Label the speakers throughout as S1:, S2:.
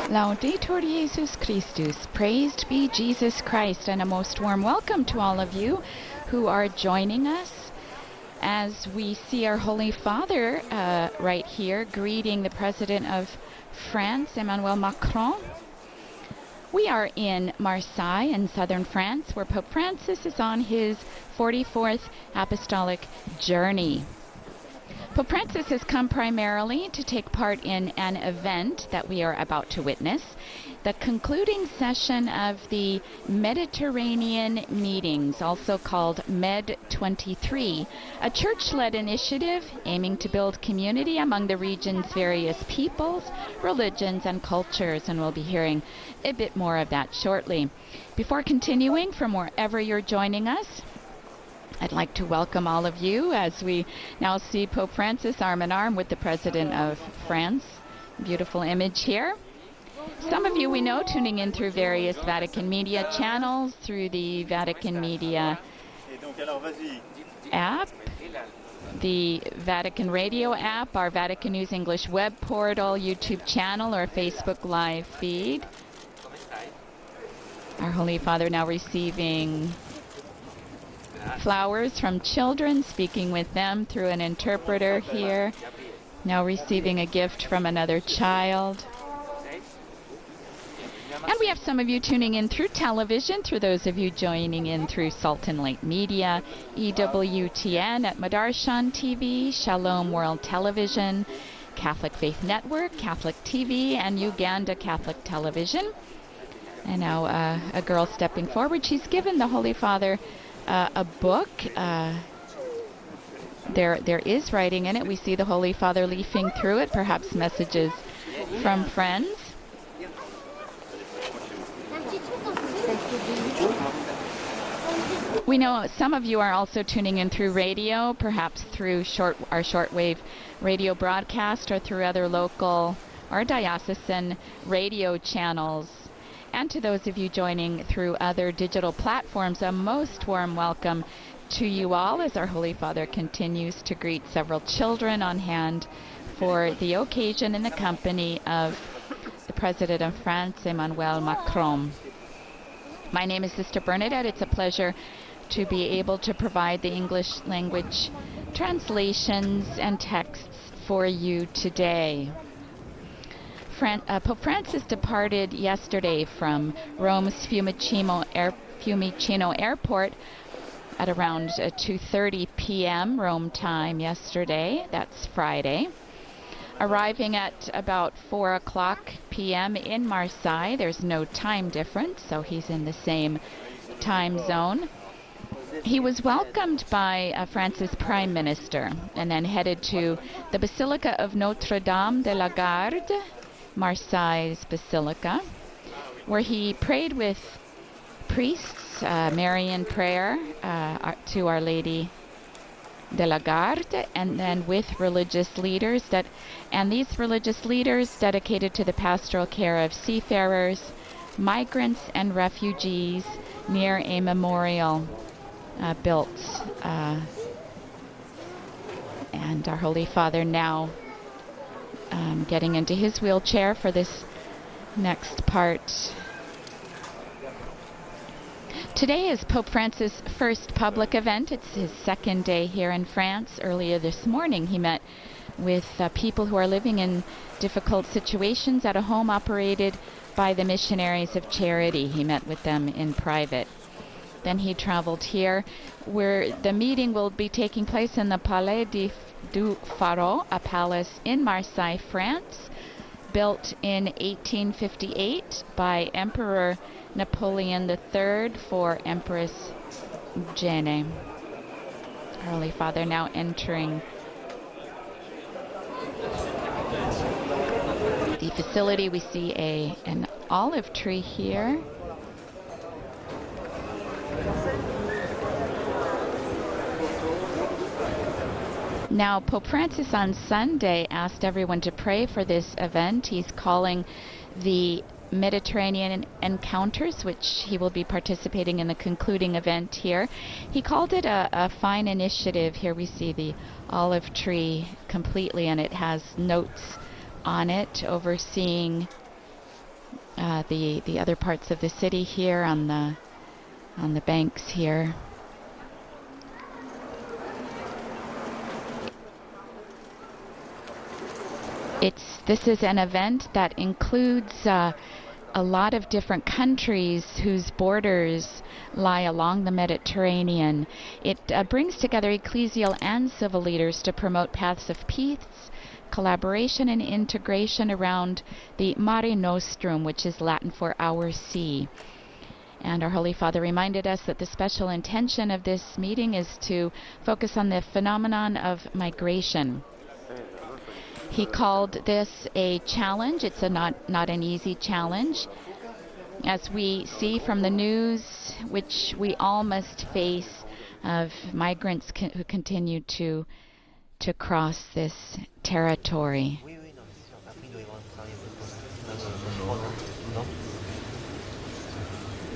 S1: Laudetur Jesus Christus, praised be Jesus Christ, and a most warm welcome to all of you who are joining us as we see our Holy Father right here greeting the President of France, Emmanuel Macron. We are in Marseille in southern France, where Pope Francis is on his 44th apostolic journey. Pope Francis has come primarily to take part in an event that we are about to witness, the concluding session of the Mediterranean meetings, also called Med 23, a church-led initiative aiming to build community among the region's various peoples, religions, and cultures, and we'll be hearing a bit more of that shortly. Before continuing, from wherever you're joining us, I'd like to welcome all of you as we now see Pope Francis arm in arm with the President of France. Beautiful image here. Some of you we know tuning in through various Vatican Media channels, through the Vatican Media app, the Vatican Radio app, our Vatican News English web portal, YouTube channel, or Facebook live feed. Our Holy Father now receiving flowers from children, speaking with them through an interpreter here. Now receiving a gift from another child. And we have some of you tuning in through television, through those of you joining in through Salt and Light Media, EWTN at Madarshan TV, Shalom World Television, Catholic Faith Network, Catholic TV, and Uganda Catholic Television. And now a girl stepping forward. She's given the Holy Father a book. There is writing in it. We see the Holy Father leafing through it, perhaps messages from friends. We know some of you are also tuning in through radio, perhaps through our shortwave radio broadcast, or through other local or diocesan radio channels. And to those of you joining through other digital platforms, a most warm welcome to you all as our Holy Father continues to greet several children on hand for the occasion in the company of the President of France, Emmanuel Macron. My name is Sister Bernadette. It's a pleasure to be able to provide the English language translations and texts for you today. Pope Francis departed yesterday from Rome's Fiumicino Airport at around 2:30 p.m. Rome time yesterday. That's Friday. Arriving at about 4 o'clock p.m. in Marseille. There's no time difference, so he's in the same time zone. He was welcomed by France's Prime Minister and then headed to the Basilica of Notre-Dame de la Garde, Marseille's Basilica, where he prayed with priests, Marian prayer to Our Lady de la Garde, and then with religious leaders these religious leaders dedicated to the pastoral care of seafarers, migrants, and refugees near a memorial built. And our Holy Father now getting into his wheelchair for this next part. Today is Pope Francis' first public event. It's his second day here in France. Earlier this morning he met with people who are living in difficult situations at a home operated by the Missionaries of Charity. He met with them in private. Then he traveled here, where the meeting will be taking place in the Palais du Pharaon, a palace in Marseille, France, built in 1858 by Emperor Napoleon III for Empress Eugenie. Holy Father now entering the facility. We see an olive tree here. Now, Pope Francis on Sunday asked everyone to pray for this event. He's calling the Mediterranean Encounters, which he will be participating in the concluding event here. He called it a fine initiative. Here we see the olive tree completely, and it has notes on it overseeing the other parts of the city here on the banks here. This is an event that includes a lot of different countries whose borders lie along the Mediterranean. It brings together ecclesial and civil leaders to promote paths of peace, collaboration, and integration around the Mare Nostrum, which is Latin for our sea. And our Holy Father reminded us that the special intention of this meeting is to focus on the phenomenon of migration. He called this a challenge. It's not an easy challenge. As we see from the news, which we all must face, of migrants who continue to cross this territory.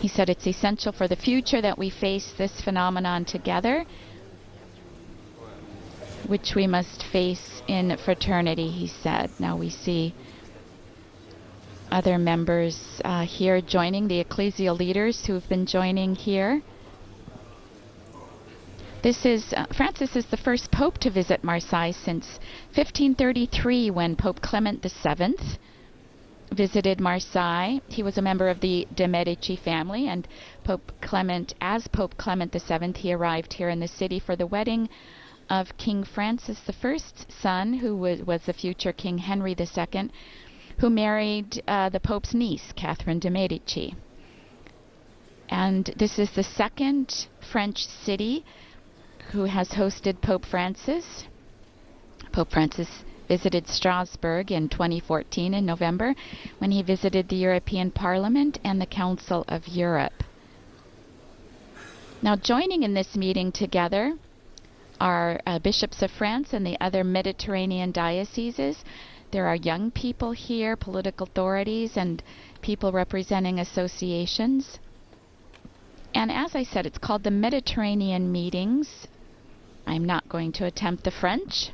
S1: He said it's essential for the future that we face this phenomenon together, which we must face in fraternity, he said. Now we see other members here joining, the ecclesial leaders who have been joining here. This is Francis is the first pope to visit Marseille since 1533, when Pope Clement VII visited Marseille. He was a member of the de Medici family, and as Pope Clement VII, he arrived here in the city for the wedding of King Francis I's son, who was the future King Henry II, who married the Pope's niece, Catherine de Medici. And this is the second French city who has hosted Pope Francis. Pope Francis visited Strasbourg in 2014 in November, when he visited the European Parliament and the Council of Europe. Now, joining in this meeting together are bishops of France and the other Mediterranean dioceses. There are young people here, political authorities, and people representing associations. And as I said, it's called the Mediterranean Meetings. I'm not going to attempt the French.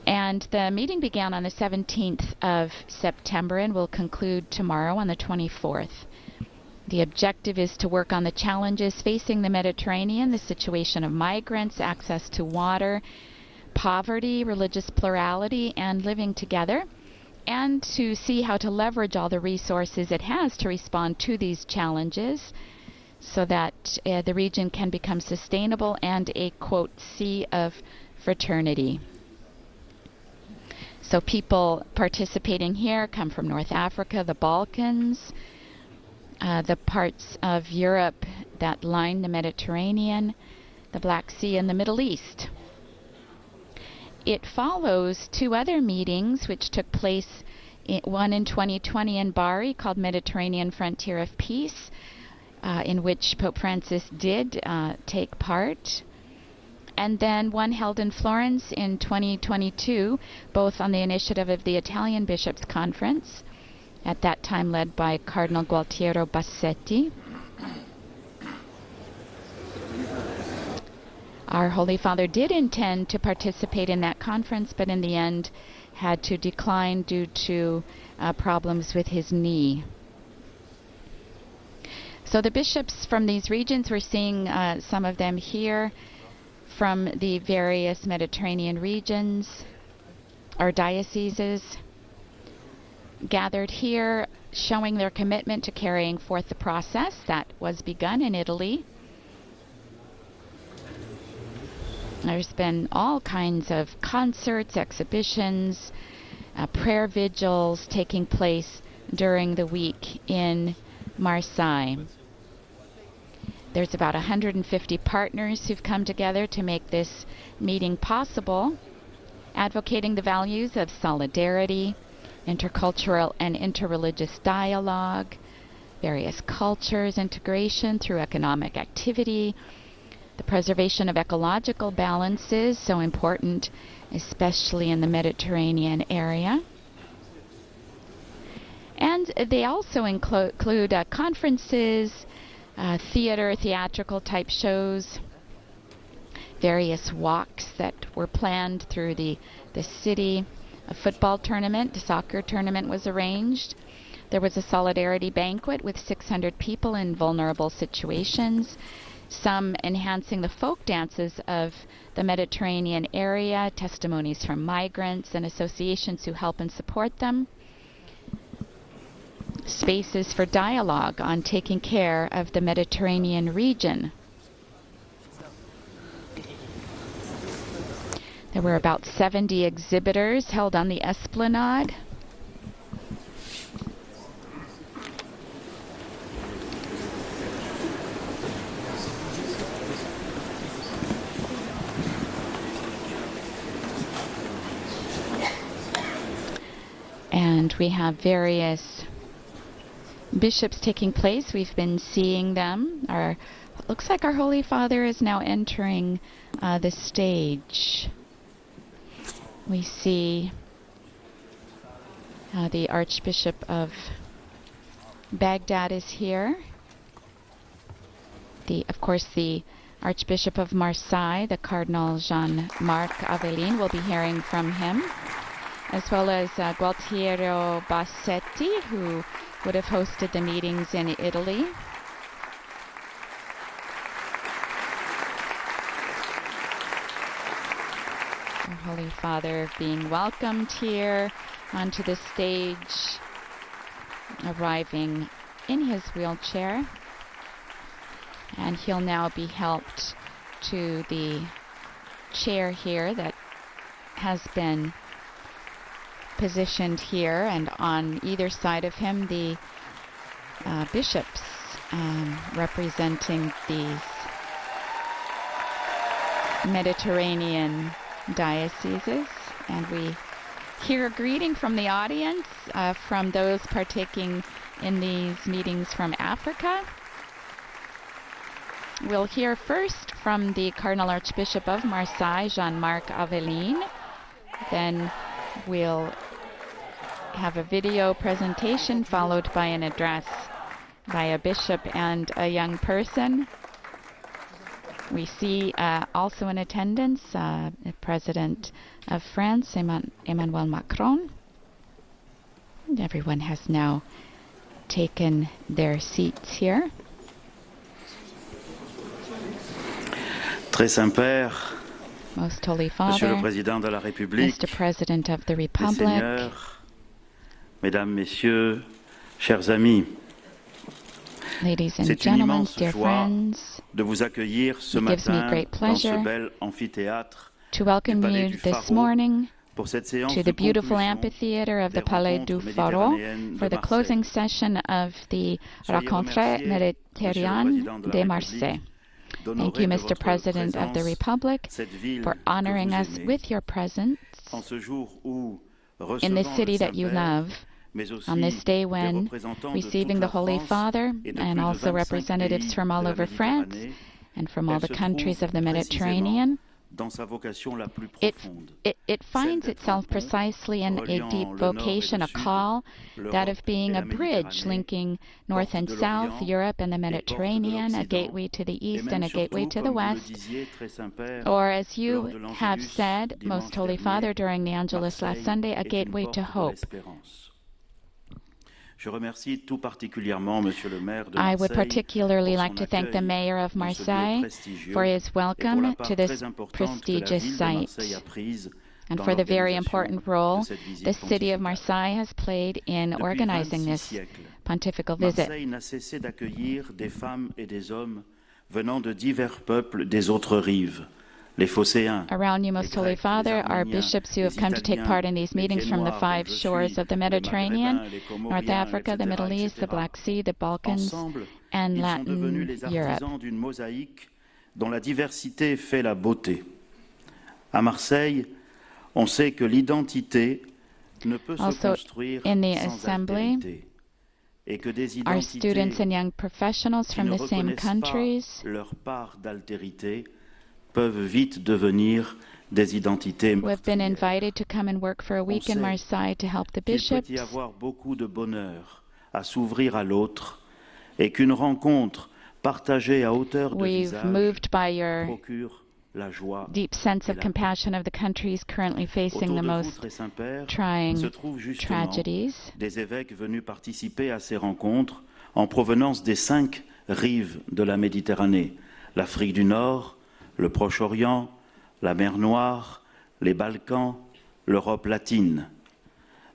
S1: And the meeting began on the 17th of September and will conclude tomorrow on the 24th. The objective is to work on the challenges facing the Mediterranean, the situation of migrants, access to water, poverty, religious plurality, and living together, and to see how to leverage all the resources it has to respond to these challenges so that the region can become sustainable and a, quote, sea of fraternity. So people participating here come from North Africa, the Balkans, the parts of Europe that line the Mediterranean, the Black Sea, and the Middle East. It follows two other meetings which took place, one in 2020 in Bari called Mediterranean Frontier of Peace, in which Pope Francis did take part, and then one held in Florence in 2022, both on the initiative of the Italian Bishops' Conference, at that time led by Cardinal Gualtiero Bassetti. Our Holy Father did intend to participate in that conference, but in the end had to decline due to problems with his knee. So the bishops from these regions, we're seeing some of them here from the various Mediterranean regions or dioceses, gathered here, showing their commitment to carrying forth the process that was begun in Italy. There's been all kinds of concerts, exhibitions, prayer vigils taking place during the week in Marseille. There's about 150 partners who've come together to make this meeting possible, advocating the values of solidarity, intercultural and interreligious dialogue, various cultures, integration through economic activity, the preservation of ecological balances, so important, especially in the Mediterranean area. And they also include conferences, theatrical type shows, various walks that were planned through the city, A football tournament, a soccer tournament was arranged. There was a solidarity banquet with 600 people in vulnerable situations, some enhancing the folk dances of the Mediterranean area, testimonies from migrants and associations who help and support them. Spaces for dialogue on taking care of the Mediterranean region. There were about 70 exhibitors held on the esplanade. And we have various bishops taking place. We've been seeing them. Looks like our Holy Father is now entering the stage. We see the Archbishop of Baghdad is here. Of course, the Archbishop of Marseille, the Cardinal Jean-Marc Aveline, will be hearing from him, as well as Gualtiero Bassetti, who would have hosted the meetings in Italy. Our Holy Father being welcomed here onto the stage, arriving in his wheelchair, and he'll now be helped to the chair here that has been positioned here, and on either side of him the bishops representing these Mediterranean dioceses. And we hear a greeting from the audience, from those partaking in these meetings from Africa. We'll hear first from the Cardinal Archbishop of Marseille, Jean-Marc Aveline. Then we'll have a video presentation followed by an address by a bishop and a young person. We see also in attendance the President of France, Emmanuel Macron. And everyone has now taken their seats here.
S2: Très Saint-Père,
S1: Most Holy
S2: Monsieur
S1: Father,
S2: le Président de la République,
S1: Mr. President of the
S2: les
S1: Republic,
S2: Seigneurs, Mesdames, Messieurs, chers amis,
S1: ladies and
S2: c'est une
S1: gentlemen,
S2: immense
S1: dear
S2: joie
S1: friends,
S2: de vous accueillir ce
S1: it gives me
S2: matin
S1: great
S2: dans
S1: pleasure
S2: ce bel amphithéâtre
S1: to
S2: du
S1: welcome
S2: Palais
S1: you
S2: du
S1: this
S2: Pharaon
S1: morning
S2: pour cette séance
S1: to
S2: de
S1: the beautiful
S2: conclusion
S1: amphitheater of
S2: des
S1: the Palais du
S2: Rencontres
S1: Pharaon
S2: Méditerranéennes
S1: for
S2: de
S1: the closing
S2: Marseille.
S1: session of the
S2: Soyez
S1: Rencontres
S2: remerciés, Monsieur le
S1: Méditerranéennes
S2: Président de la
S1: de
S2: République,
S1: Marseille. Thank
S2: d'honorer
S1: you,
S2: de
S1: Mr.
S2: votre
S1: President of the
S2: présence
S1: Republic,
S2: cette ville
S1: for
S2: que
S1: honoring
S2: vous
S1: us
S2: aimez.
S1: with your presence
S2: En ce jour où,
S1: in this
S2: recevant
S1: city
S2: le
S1: that you
S2: Saint-Père,
S1: love,
S2: mais aussi
S1: on this day
S2: des
S1: when
S2: représentants de toute
S1: receiving the
S2: la
S1: Holy
S2: France
S1: Father
S2: et de
S1: and
S2: plus de
S1: also
S2: 25
S1: representatives
S2: pays
S1: from all
S2: de la
S1: over France
S2: Méditerranée,
S1: and from all
S2: elle
S1: the
S2: se
S1: countries
S2: trouve
S1: of the
S2: précisément
S1: Mediterranean,
S2: dans sa vocation la plus
S1: it
S2: profonde,
S1: finds
S2: d'être
S1: itself
S2: un pont
S1: precisely in a
S2: reliant
S1: deep
S2: le nord et
S1: vocation,
S2: le
S1: a
S2: sud,
S1: call, that
S2: l'Europe
S1: of being
S2: et
S1: a
S2: la
S1: bridge
S2: Méditerranée,
S1: linking North
S2: porte
S1: and
S2: de
S1: South,
S2: l'Orient
S1: Europe and the
S2: et porte de
S1: Mediterranean, a
S2: l'Occident,
S1: gateway to the
S2: et
S1: East
S2: même
S1: and a gateway
S2: surtout,
S1: to the
S2: comme vous le
S1: West.
S2: disiez, très Saint-Père,
S1: Or, as
S2: lors
S1: you
S2: de
S1: have
S2: l'Angélus
S1: said,
S2: dimanche
S1: Most Holy
S2: dernier,
S1: Father, during the Angelus last
S2: Marseille
S1: Sunday, a
S2: est une
S1: gateway
S2: porte
S1: to
S2: de
S1: hope.
S2: l'espérance. Je remercie tout particulièrement Monsieur le maire de
S1: I would
S2: Marseille
S1: particularly
S2: pour
S1: like
S2: son
S1: to thank the
S2: accueil
S1: mayor of
S2: dans ce lieu
S1: Marseille
S2: prestigieux
S1: for his
S2: et pour la
S1: welcome
S2: part
S1: to
S2: très
S1: this
S2: importante que la
S1: prestigious
S2: ville de
S1: site,
S2: Marseille a prise
S1: and
S2: dans
S1: for the very
S2: l'organisation
S1: important
S2: de
S1: role
S2: cette visite
S1: the city of
S2: pontificale.
S1: Marseille has played in
S2: Depuis
S1: organizing
S2: 26
S1: this
S2: siècles,
S1: pontifical visit.
S2: Marseille n'a cessé d'accueillir des femmes et des hommes venant de divers peuples des autres rives. Les Phocéens,
S1: Around you,
S2: les
S1: Most Holy
S2: Grecs, les
S1: Father, are
S2: Arméniens,
S1: bishops who
S2: les
S1: have come to take
S2: Italiens,
S1: part in these
S2: les
S1: meetings
S2: Pieds
S1: from the
S2: Noirs,
S1: five
S2: dont je
S1: shores
S2: suis,
S1: of the
S2: les
S1: Mediterranean,
S2: Maghrébins, les
S1: North
S2: Comoriens,
S1: Africa, the
S2: etc.,
S1: Middle East, the
S2: etc.
S1: Black Sea, the Balkans,
S2: Ensemble,
S1: and
S2: ils sont devenus
S1: Latin
S2: les
S1: Europe.
S2: artisans d'une mosaïque dont la diversité fait la beauté. À Marseille, on sait que l'identité ne peut se
S1: Also,
S2: construire
S1: in the
S2: sans
S1: assembly,
S2: altérité et que des
S1: our
S2: identités
S1: students and young professionals
S2: qui
S1: from
S2: ne
S1: the same
S2: reconnaissent pas
S1: countries
S2: leur part d'altérité peuvent vite devenir des identités
S1: who have been
S2: meurtrières.
S1: invited to come and work for a week in
S2: sait
S1: Marseille to help the
S2: Qu'il peut
S1: bishops.
S2: y avoir beaucoup de bonheur à s'ouvrir à l'autre et qu'une rencontre partagée à hauteur de
S1: We've
S2: visage
S1: moved by your
S2: procure la joie
S1: deep sense
S2: et
S1: of
S2: la paix.
S1: compassion of the countries currently facing
S2: Autour
S1: the
S2: de vous,
S1: most
S2: très Saint-Père, se
S1: trying
S2: trouvent justement
S1: tragedies.
S2: des évêques venus participer à ces rencontres en provenance des 5 rives de la Méditerranée, l'Afrique du Nord, le Proche-Orient, la mer Noire, les Balkans, l'Europe latine.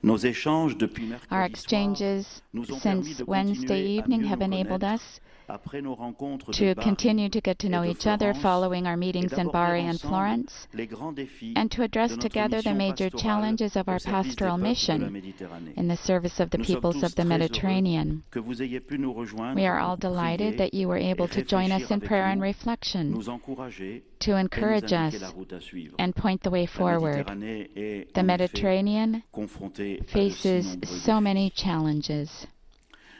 S2: Nos échanges depuis
S1: Our
S2: mercredi soir
S1: exchanges
S2: nous ont permis
S1: since
S2: de
S1: Wednesday
S2: continuer à
S1: evening
S2: mieux
S1: have
S2: nous
S1: enabled
S2: connaître
S1: us
S2: après nos rencontres de
S1: to
S2: Bari
S1: continue to get to
S2: et
S1: know
S2: de
S1: each other
S2: Florence
S1: following our
S2: et
S1: meetings in
S2: d'aborder
S1: Bari and
S2: ensemble
S1: Florence,
S2: les grands défis
S1: and to address
S2: de notre
S1: together the
S2: mission
S1: major
S2: pastorale
S1: challenges of
S2: au
S1: our
S2: service des
S1: pastoral
S2: peuples de la
S1: mission
S2: Méditerranée.
S1: in the service of the
S2: Nous sommes
S1: peoples
S2: tous
S1: of the
S2: très heureux
S1: Mediterranean.
S2: que vous ayez pu nous rejoindre
S1: We are all
S2: pour
S1: delighted
S2: prier
S1: that you were
S2: et
S1: able to join us
S2: réfléchir
S1: in
S2: avec
S1: prayer and
S2: nous,
S1: reflection,
S2: nous encourager
S1: to
S2: et nous
S1: encourage
S2: indiquer
S1: us
S2: la route à suivre.
S1: and point the way
S2: La
S1: forward.
S2: Méditerranée est
S1: The
S2: en effet
S1: Mediterranean
S2: confrontée à de si
S1: faces
S2: nombreux
S1: so many
S2: défis.
S1: challenges.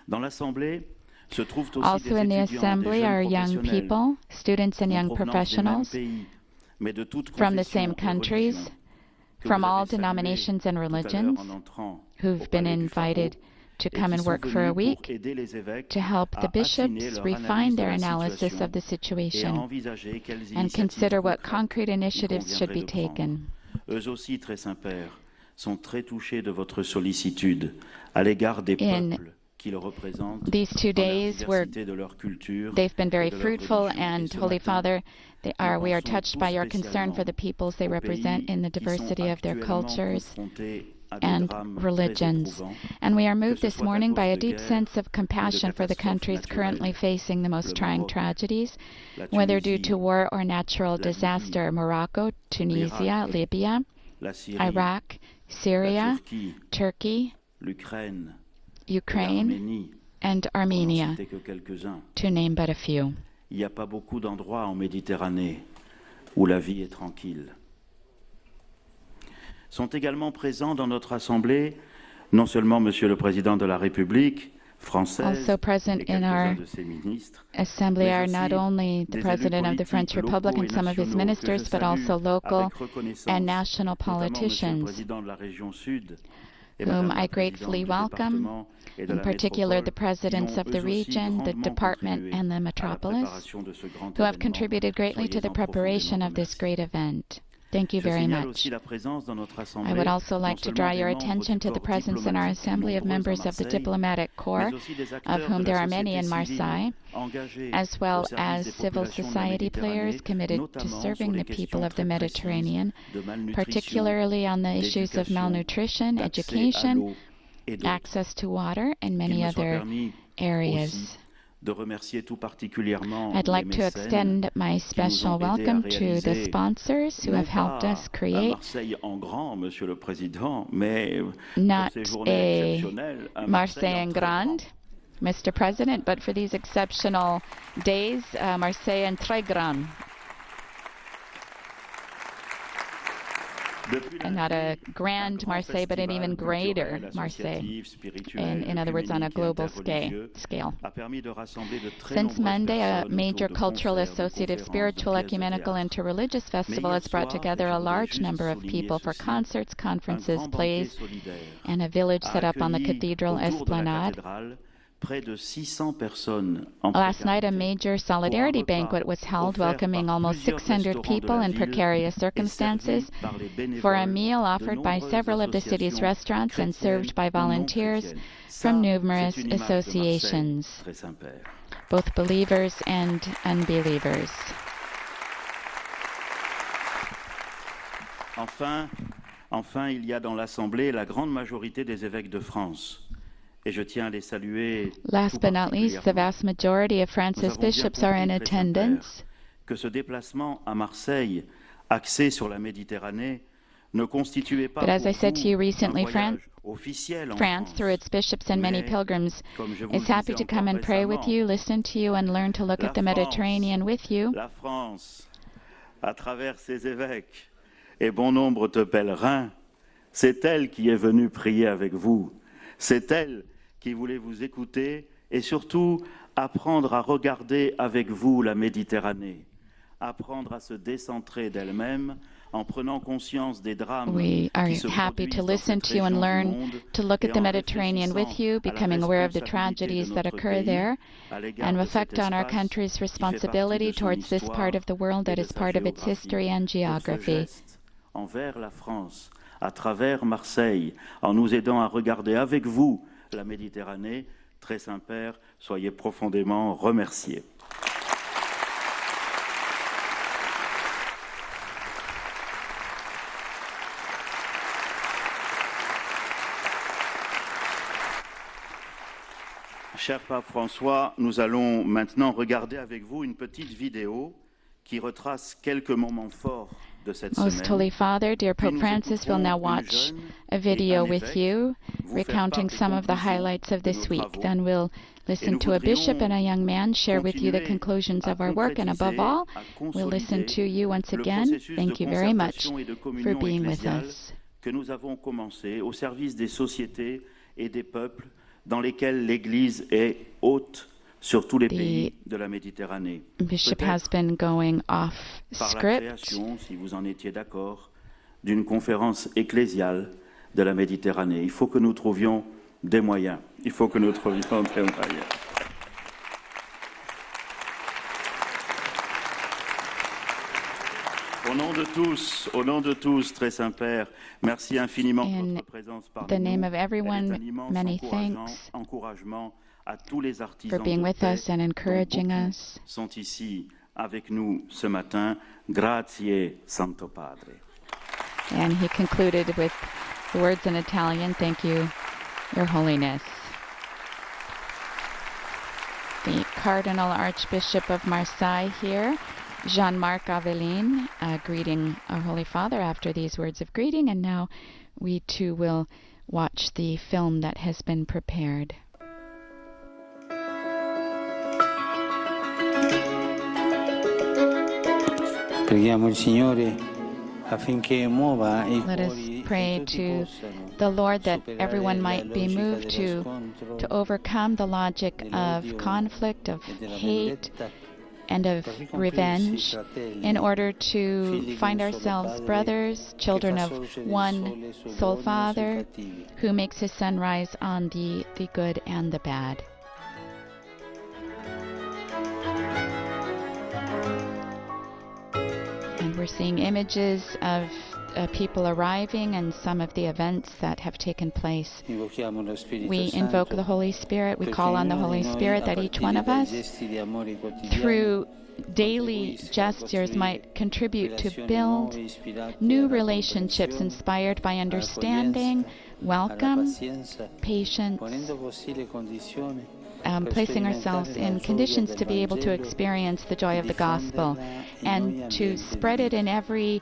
S2: Dans l'Assemblée se trouvent aussi
S1: Also
S2: des
S1: in the
S2: étudiants, des
S1: assembly
S2: jeunes
S1: are young
S2: professionnels
S1: people, students and
S2: en
S1: young
S2: provenance des mêmes
S1: professionals
S2: pays, mais de toutes
S1: from the
S2: confessions
S1: same
S2: et
S1: countries,
S2: religions, que
S1: from
S2: vous
S1: all
S2: avez salués
S1: denominations and
S2: tout à l'heure
S1: religions,
S2: en entrant au
S1: who've been
S2: Palais du
S1: invited
S2: Pharaon
S1: to
S2: et
S1: come
S2: qui
S1: and
S2: sont
S1: work for a
S2: venus pour
S1: week
S2: aider les évêques
S1: to help the
S2: à affiner
S1: bishops
S2: leur
S1: refine
S2: analyse de
S1: their
S2: la
S1: analysis
S2: situation
S1: of the
S2: et à
S1: situation
S2: envisager quelles
S1: and
S2: initiatives
S1: consider what
S2: concrètes
S1: concrete
S2: il
S1: initiatives should
S2: conviendrait
S1: be
S2: de prendre.
S1: taken.
S2: Eux aussi, très Saint-Père, sont très touchés de votre sollicitude à l'égard des
S1: In
S2: peuples qu'ils représentent
S1: these 2
S2: dans leur
S1: days where
S2: diversité de leur culture
S1: they've been
S2: et
S1: very
S2: de leur
S1: fruitful,
S2: religion. Et
S1: and
S2: ce
S1: Holy
S2: matin,
S1: Father, we are
S2: nous
S1: touched
S2: pensons
S1: by
S2: tout
S1: your concern for the
S2: spécialement
S1: peoples they
S2: aux
S1: represent
S2: pays
S1: in the
S2: qui sont
S1: diversity of their
S2: actuellement
S1: cultures
S2: confrontés à des
S1: and
S2: drames très
S1: religions.
S2: éprouvants,
S1: And we are
S2: que
S1: moved
S2: ce
S1: this
S2: soit à
S1: morning by
S2: cause
S1: a
S2: de
S1: deep
S2: guerres
S1: sense of
S2: ou de
S1: compassion for the
S2: catastrophes
S1: countries currently
S2: naturelles,
S1: facing the most
S2: le
S1: trying
S2: Maroc,
S1: tragedies,
S2: la
S1: whether due
S2: Tunisie,
S1: to war or natural
S2: la
S1: disaster:
S2: Libye,
S1: Morocco, Tunisia,
S2: l'Irak,
S1: Libya,
S2: la Syrie,
S1: Iraq,
S2: la
S1: Syria,
S2: Turquie,
S1: Turkey,
S2: l'Ukraine et
S1: Ukraine,
S2: l'Arménie,
S1: and
S2: pour n'en
S1: Armenia,
S2: citer que quelques-uns.
S1: to name but a few.
S2: Il n'y a pas beaucoup d'endroits en Méditerranée où la vie est tranquille. Sont également présents dans notre Assemblée non seulement Monsieur le Président de la République française
S1: Also present
S2: et
S1: in
S2: quelques-uns
S1: our
S2: de ses ministres,
S1: assembly
S2: mais
S1: are
S2: aussi
S1: not only the
S2: des élus
S1: President of the French
S2: politiques
S1: Republic
S2: locaux
S1: and
S2: et
S1: some of his
S2: nationaux que je
S1: ministers, but
S2: salue
S1: also local
S2: avec reconnaissance,
S1: and national
S2: notamment Monsieur le
S1: politicians,
S2: Président de la région Sud et
S1: whom
S2: Madame la
S1: I gratefully
S2: Présidente du
S1: welcome,
S2: département et de
S1: in
S2: la
S1: particular the
S2: métropole, qui
S1: presidents
S2: ont
S1: of the
S2: eux aussi
S1: region, the
S2: grandement
S1: department,
S2: contribué
S1: and the
S2: à la
S1: metropolis,
S2: préparation de ce grand
S1: who have
S2: événement.
S1: contributed greatly to the
S2: Soyez-en
S1: preparation
S2: profondément
S1: of this
S2: remerciés.
S1: great event. Thank you
S2: Je
S1: very
S2: signale
S1: much.
S2: aussi la présence dans notre
S1: I
S2: Assemblée
S1: would also
S2: non
S1: like to
S2: seulement
S1: draw
S2: des
S1: your
S2: membres
S1: attention
S2: du
S1: to the
S2: corps
S1: presence in our
S2: diplomatique
S1: assembly of
S2: nombreux à
S1: members of the
S2: Marseille,
S1: diplomatic
S2: mais
S1: corps,
S2: aussi des
S1: of
S2: acteurs
S1: whom
S2: de
S1: there
S2: la
S1: are many
S2: société
S1: in
S2: civile
S1: Marseille,
S2: engagés
S1: as
S2: au
S1: well
S2: service
S1: as
S2: des
S1: civil
S2: populations de la
S1: society players
S2: Méditerranée,
S1: committed to
S2: notamment
S1: serving
S2: sur les
S1: the people
S2: questions
S1: of the
S2: très précises
S1: Mediterranean,
S2: de malnutrition,
S1: particularly on the issues of
S2: d'éducation,
S1: malnutrition,
S2: d'accès à
S1: education,
S2: l'eau et d'autres.
S1: access to water, and
S2: Il
S1: many
S2: me soit
S1: other
S2: permis
S1: areas.
S2: aussi de remercier tout particulièrement
S1: I'd
S2: les
S1: like to
S2: mécènes
S1: extend my
S2: qui nous
S1: special
S2: ont aidés à
S1: welcome to the
S2: réaliser
S1: sponsors who
S2: non
S1: have helped
S2: pas
S1: us
S2: à
S1: create
S2: Marseille en grand, Monsieur le Président, mais pour
S1: not
S2: ces journées
S1: a
S2: exceptionnelles, à
S1: Marseille
S2: Marseille en
S1: en
S2: très grand.
S1: grande, Mr. President, but for these exceptional days, Marseille en très grand, and not a grand Marseille, but an even greater Marseille, in other words, on a global scale. Since Monday, a major cultural, associative, spiritual, ecumenical, interreligious festival has brought together a large number of people for concerts, conferences, plays, and a village set up on the cathedral esplanade. Last night, a major solidarity banquet was held, welcoming almost 600 people in precarious circumstances for a meal offered by several of the city's restaurants and served by volunteers from numerous associations, both believers and unbelievers.
S2: Enfin, il y a dans l'Assemblée la grande majorité des évêques de France. Et je tiens à les saluer.
S1: Last but not least, the vast majority of France's bishops are in attendance.
S2: Que ce déplacement à Marseille, axé sur la Méditerranée, ne constituait pas
S1: But as I said to you
S2: un
S1: recently,
S2: voyage officiel en
S1: France, through its bishops and many pilgrims, is happy to come and pray with you, listen to you, and learn to look at the Mediterranean with you.
S2: La France, à travers ses évêques et bon nombre de pèlerins, c'est elle qui est venue prier avec vous. C'est elle qui voulait vous écouter et surtout apprendre à regarder avec vous la Méditerranée, apprendre à se décentrer d'elle-même en prenant conscience des drames
S1: We are
S2: qui se
S1: happy
S2: produisent
S1: to
S2: dans
S1: listen
S2: cette
S1: to you and
S2: région du
S1: learn
S2: monde
S1: to look
S2: et
S1: at the
S2: en
S1: Mediterranean with you,
S2: réfléchissant à la
S1: becoming aware of the
S2: responsabilité de
S1: tragedies that
S2: notre
S1: occur
S2: pays
S1: there,
S2: à l'égard
S1: and
S2: de cet
S1: reflect on our
S2: espace
S1: country's
S2: qui fait partie
S1: responsibility
S2: de son
S1: towards this part
S2: histoire
S1: of the world
S2: et
S1: that
S2: de
S1: is
S2: sa
S1: part of its
S2: géographie.
S1: history and
S2: Pour ce
S1: geography.
S2: geste envers la France, à travers Marseille, en nous aidant à regarder avec vous la Méditerranée, très Saint-Père, soyez profondément remerciés. Cher Pape François, nous allons maintenant regarder avec vous une petite vidéo qui retrace quelques moments forts de cette
S1: Most Holy
S2: semaine.
S1: Father, dear Pope Francis will now watch a video with you recounting some of the highlights of this week. Then we'll listen to a bishop and a young man share with you the conclusions of our work, and above all, we'll listen to you once again. Thank you very much for being with us.
S2: Que nous avons commencé au service des sociétés et des peuples dans lesquels l'Église est haute sur tous les pays de la Méditerranée.
S1: Bishop has been going off
S2: Par la
S1: script.
S2: création, si vous en étiez d'accord, d'une conférence ecclésiale de la Méditerranée. Il faut que nous trouvions des moyens. Il faut que nous trouvions des moyens. Au nom de tous, très Saint-Père, merci infiniment de votre présence parmi
S1: In the name
S2: nous.
S1: of everyone,
S2: Elle est un immense
S1: many thanks
S2: encouragement à tous les
S1: for
S2: artisans
S1: being
S2: de
S1: with
S2: paix
S1: us and
S2: dont
S1: encouraging
S2: beaucoup
S1: us.
S2: sont ici avec nous ce matin. Grazie, Santo Padre.
S1: And he concluded with the words in Italian, "Thank you, Your Holiness." The Cardinal Archbishop of Marseille here, Jean-Marc Aveline, greeting our Holy Father after these words of greeting, and now we too will watch the film that has been prepared.
S3: Preghiamo il Signore affinché muova i
S1: Let us
S3: cuori e
S1: pray
S3: tutti
S1: to
S3: possano
S1: the Lord that
S3: superare
S1: everyone
S3: la
S1: might be
S3: logica
S1: moved
S3: dello
S1: to
S3: scontro,
S1: overcome the logic of
S3: dell'odio
S1: conflict, of
S3: e della
S1: hate,
S3: vendetta,
S1: and of
S3: per ricomprirsi
S1: revenge,
S3: fratelli,
S1: in order
S3: figli
S1: to
S3: di
S1: find
S3: un solo
S1: ourselves
S3: Padre,
S1: brothers,
S3: che
S1: children
S3: fa
S1: of
S3: sorgere il
S1: one
S3: sole sui
S1: sole
S3: buoni e sui
S1: Father,
S3: cattivi.
S1: who makes his sun rise on the good and the bad. And we're seeing images of people arriving and some of the events that have taken place.
S3: Invochiamo lo Spirito
S1: We
S3: Santo,
S1: invoke the Holy Spirit. We
S3: perché
S1: call on the
S3: ognuno
S1: Holy
S3: di noi,
S1: Spirit
S3: a
S1: that each
S3: partire
S1: one of
S3: dai
S1: us,
S3: gesti di amore quotidiani,
S1: through daily
S3: contribuisca a
S1: gestures,
S3: costruire
S1: might contribute to
S3: relazioni
S1: build
S3: nuove ispirate
S1: new
S3: alla
S1: relationships
S3: comprensione,
S1: inspired by understanding,
S3: all'accoglienza, alla
S1: welcome,
S3: pazienza,
S1: patience,
S3: ponendo così le condizioni
S1: placing ourselves in conditions to be able to experience the joy of the gospel and to spread it in every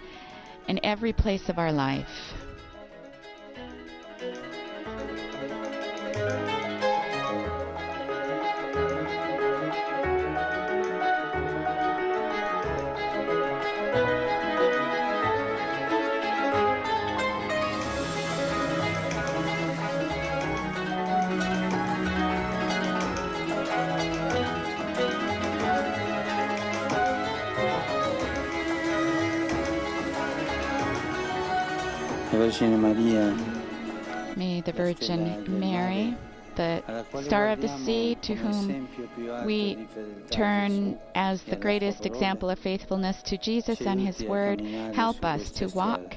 S1: place of our life.
S3: Vergine Maria,
S1: May the Virgin Mary, the Star of the Sea, to whom we turn as the greatest example of faithfulness to Jesus and His Word, help us to walk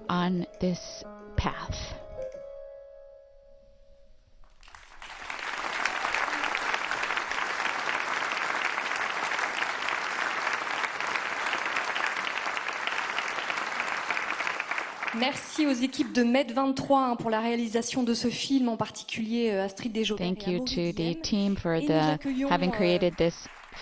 S1: on this path.
S4: Merci aux équipes de Med 23 pour la réalisation de ce film, en particulier Astrid Desjobert.
S1: Thank you to the team for having created this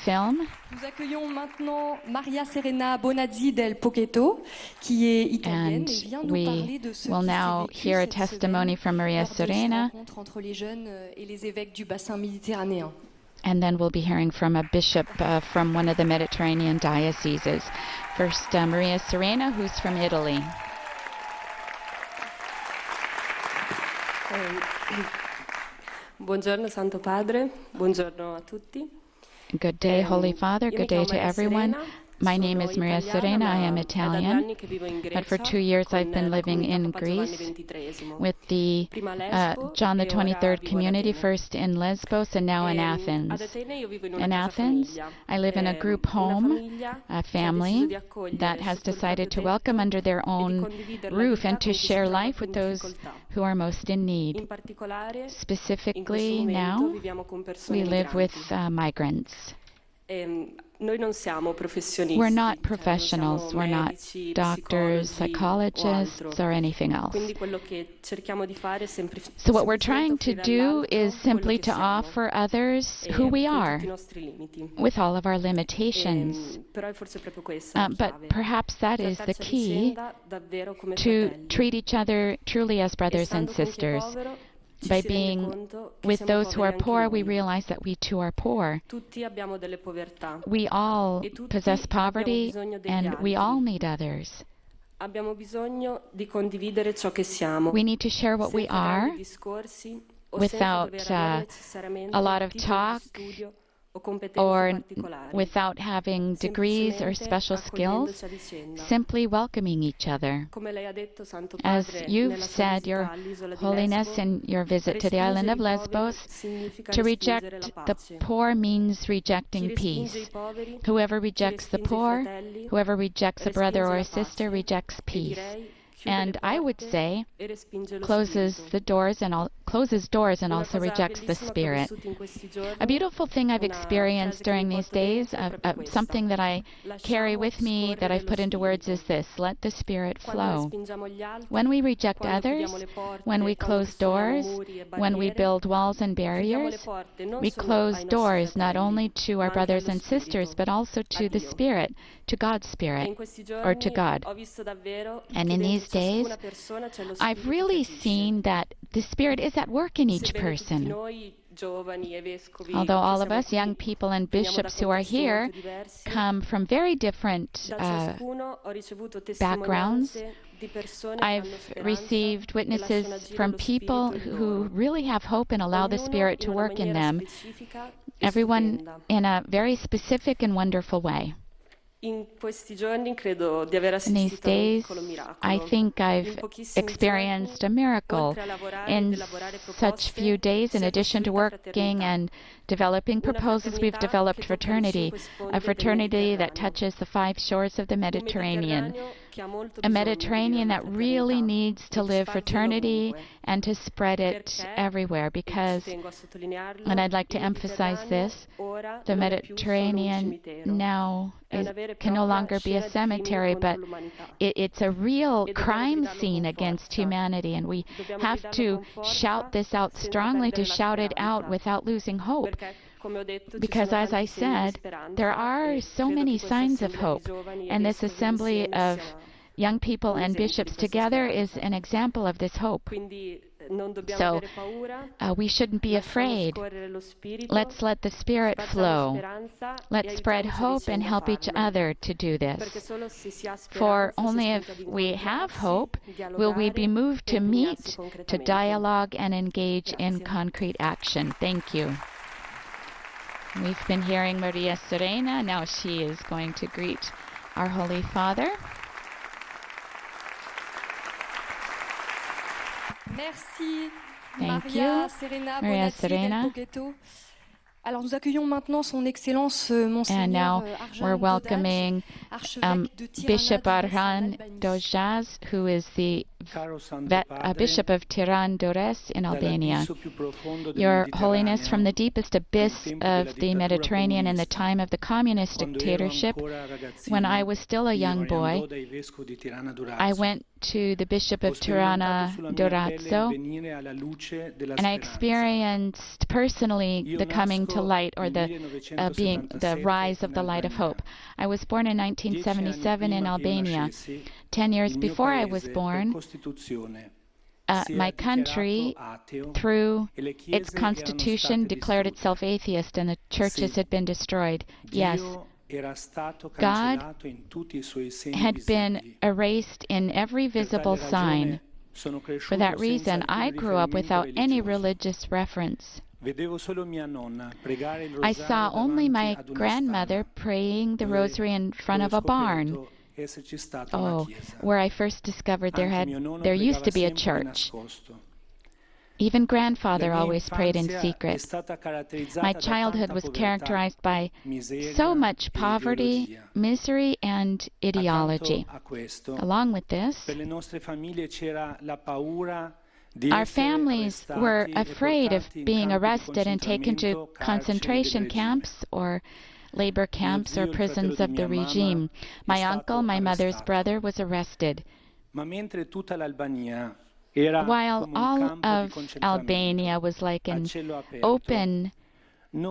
S1: film.
S4: Nous accueillons maintenant Maria Serena Bonazzi del Pochetto, qui est italienne
S1: And
S4: et vient nous
S1: we
S4: parler de ce
S1: will
S4: qui
S1: now
S4: s'est vécu
S1: hear a
S4: cette
S1: testimony
S4: semaine
S1: from Maria
S4: lors de cette
S1: Serena,
S4: rencontre entre les jeunes et les évêques du bassin méditerranéen.
S1: and then we'll be hearing from a bishop from one of the Mediterranean dioceses. First, Maria Serena, who's from Italy.
S5: Buongiorno Santo Padre, buongiorno a tutti.
S1: Good day, Holy Father.
S5: Io
S1: Good
S5: mi
S1: day
S5: chiamo
S1: to
S5: Maria
S1: everyone.
S5: Serena,
S1: My name is Maria Serena. I am Italian, but for 2 years I've been living in Greece with the John the 23rd community, first in Lesbos and now in Athens. In Athens, I live in a group home, a family that has decided to welcome under their own roof and to share life with those who are most in need. Specifically now, we live with migrants. We're not professionals. We're not doctors, psychologists, or anything else. So what we're trying to do is simply to offer others who we are, with all of our limitations. But perhaps that is the key to treat each other truly as brothers and sisters. By being with those who are poor, we realize that we too are poor. We all possess poverty, and we all need others. We need to share what we are without a lot of talk or without having degrees or special skills, simply welcoming each other. As you've said, Your Holiness, in your visit to the island of Lesbos, to reject the poor means rejecting peace. Whoever rejects the poor, whoever rejects a brother or a sister, rejects peace. And I would say closes doors and also rejects the Spirit. A beautiful thing I've experienced during these days, something that I carry with me that I've put into words, is this: let the Spirit flow. When we reject others, when we close doors, when we build walls and barriers, we close doors not only to our brothers and sisters, but also to the Spirit, to God's Spirit, or to God. And in these days, I've really seen that the Spirit is at work in each person. Although all of us, young people and bishops who are here, come from very different backgrounds, I've received witnesses from people who really have hope and allow the Spirit to work in them, everyone in a very specific and wonderful way. In these days, I think I've experienced a miracle. In such few days, in addition to working and developing proposals, we've developed fraternity, a fraternity that touches the 5 shores of the Mediterranean, a Mediterranean that really needs to live fraternity and to spread it everywhere, because, and I'd like to emphasize this, the Mediterranean now can no longer be a cemetery, but it's a real crime scene against humanity, and we have to shout this out strongly, to shout it out without losing hope. Because, as I said, there are so many signs of hope, and this assembly of young people and bishops together is an example of this hope. So we shouldn't be afraid. Let's let the Spirit flow. Let's spread hope and help each other to do this. For only if we have hope will we be moved to meet, to dialogue, and engage in concrete action. Thank you. We've been hearing Maria Serena. Now she is going to greet our Holy Father.
S4: Merci,
S1: Thank
S4: Maria
S1: you,
S4: Serena
S1: Maria
S4: Bonazzi
S1: Serena.
S4: del Poghetto. Alors nous accueillons maintenant son Excellence
S1: And
S4: Monseigneur
S1: now we're
S4: Arjan
S1: welcoming
S4: Archevêque de Tirana
S1: Bishop
S4: Dores
S1: Arjan
S4: en Albanie.
S1: Dojaz, who is the Bishop of Tirana Dores in Albania. Your Holiness, from the deepest abyss of the Mediterranean in the time of the communist dictatorship, when I was still a young boy, I went to the Bishop of Tirana Dorazzo, and I experienced personally the coming to light, or the rise of the light of hope. I was born in 1977 in Albania. 10 years before I was born, my country, through its constitution, declared itself atheist, and the churches had been destroyed. Yes, God had been erased in every visible sign. For that reason, I grew up without any religious reference. I saw only my grandmother praying the rosary in front of a barn. Oh, where I first discovered there used to be a church. Even grandfather always prayed in secret. My childhood was characterized by so much poverty, misery, and ideology. Along with this, our families were afraid of being arrested and taken to concentration camps or labor camps or prisons of the regime. My uncle, my mother's brother, was arrested. While all of Albania was like an open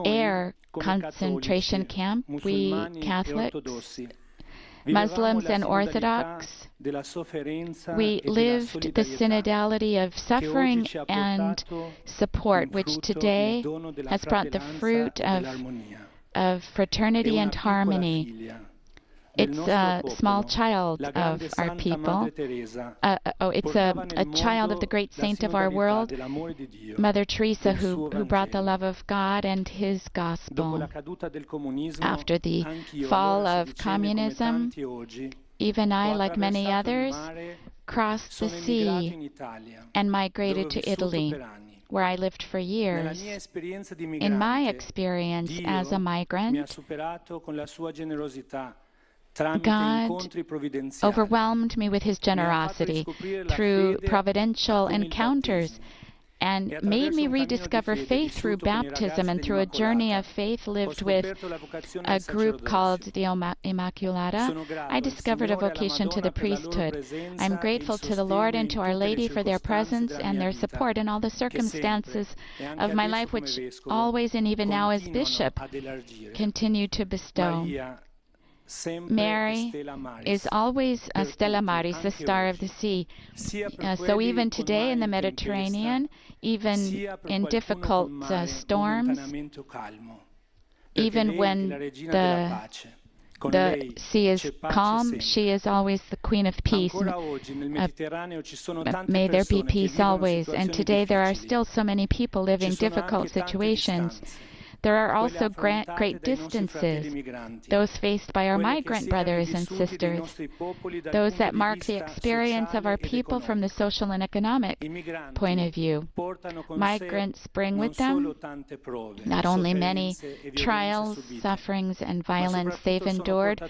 S1: air concentration camp, we Catholics, Muslims and Orthodox, we lived the synodality of suffering and support, which today has brought the fruit of fraternity and harmony. It's a small child of our people. It's a child of the great saint of our world, Mother Teresa, who brought the love of God and His gospel. After the fall of communism, even I, like many others, crossed the sea and migrated to Italy, where I lived for years. In my experience as a migrant, God overwhelmed me with His generosity through providential encounters and made me rediscover faith through baptism and through a journey of faith lived with a group called the Immaculata. I discovered a vocation to the priesthood. I'm grateful to the Lord and to Our Lady for their presence and their support in all the circumstances of my life, which always and even now as bishop continue to bestow. Mary is always a Stella Maris, the star of the sea. So even today in the Mediterranean, even in difficult storms, even when the sea is calm, she is always the Queen of Peace. May there be peace always. And today there are still so many people living difficult situations. There are also great distances, those faced by our migrant brothers and sisters, those that mark the experience of our people from the social and economic point of view. Migrants bring with them not only many trials, sufferings, and violence they've endured,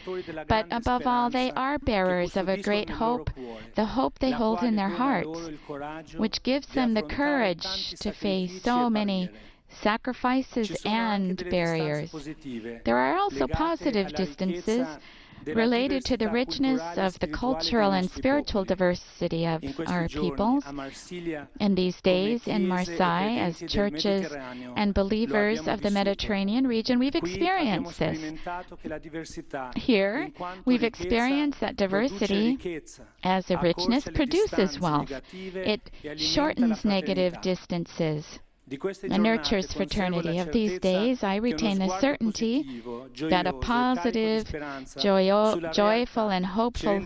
S1: but above all, they are bearers of a great hope, the hope they hold in their hearts, which gives them the courage to face so many sacrifices and barriers. There are also positive distances related to the richness of the cultural and spiritual diversity of our peoples. In these days in Marseille, as churches and believers of the Mediterranean region, we've experienced this. Here, we've experienced that diversity as a richness produces wealth. It shortens negative distances and nurtures fraternity. Of these days, I retain the certainty that a positive, joyful, and hopeful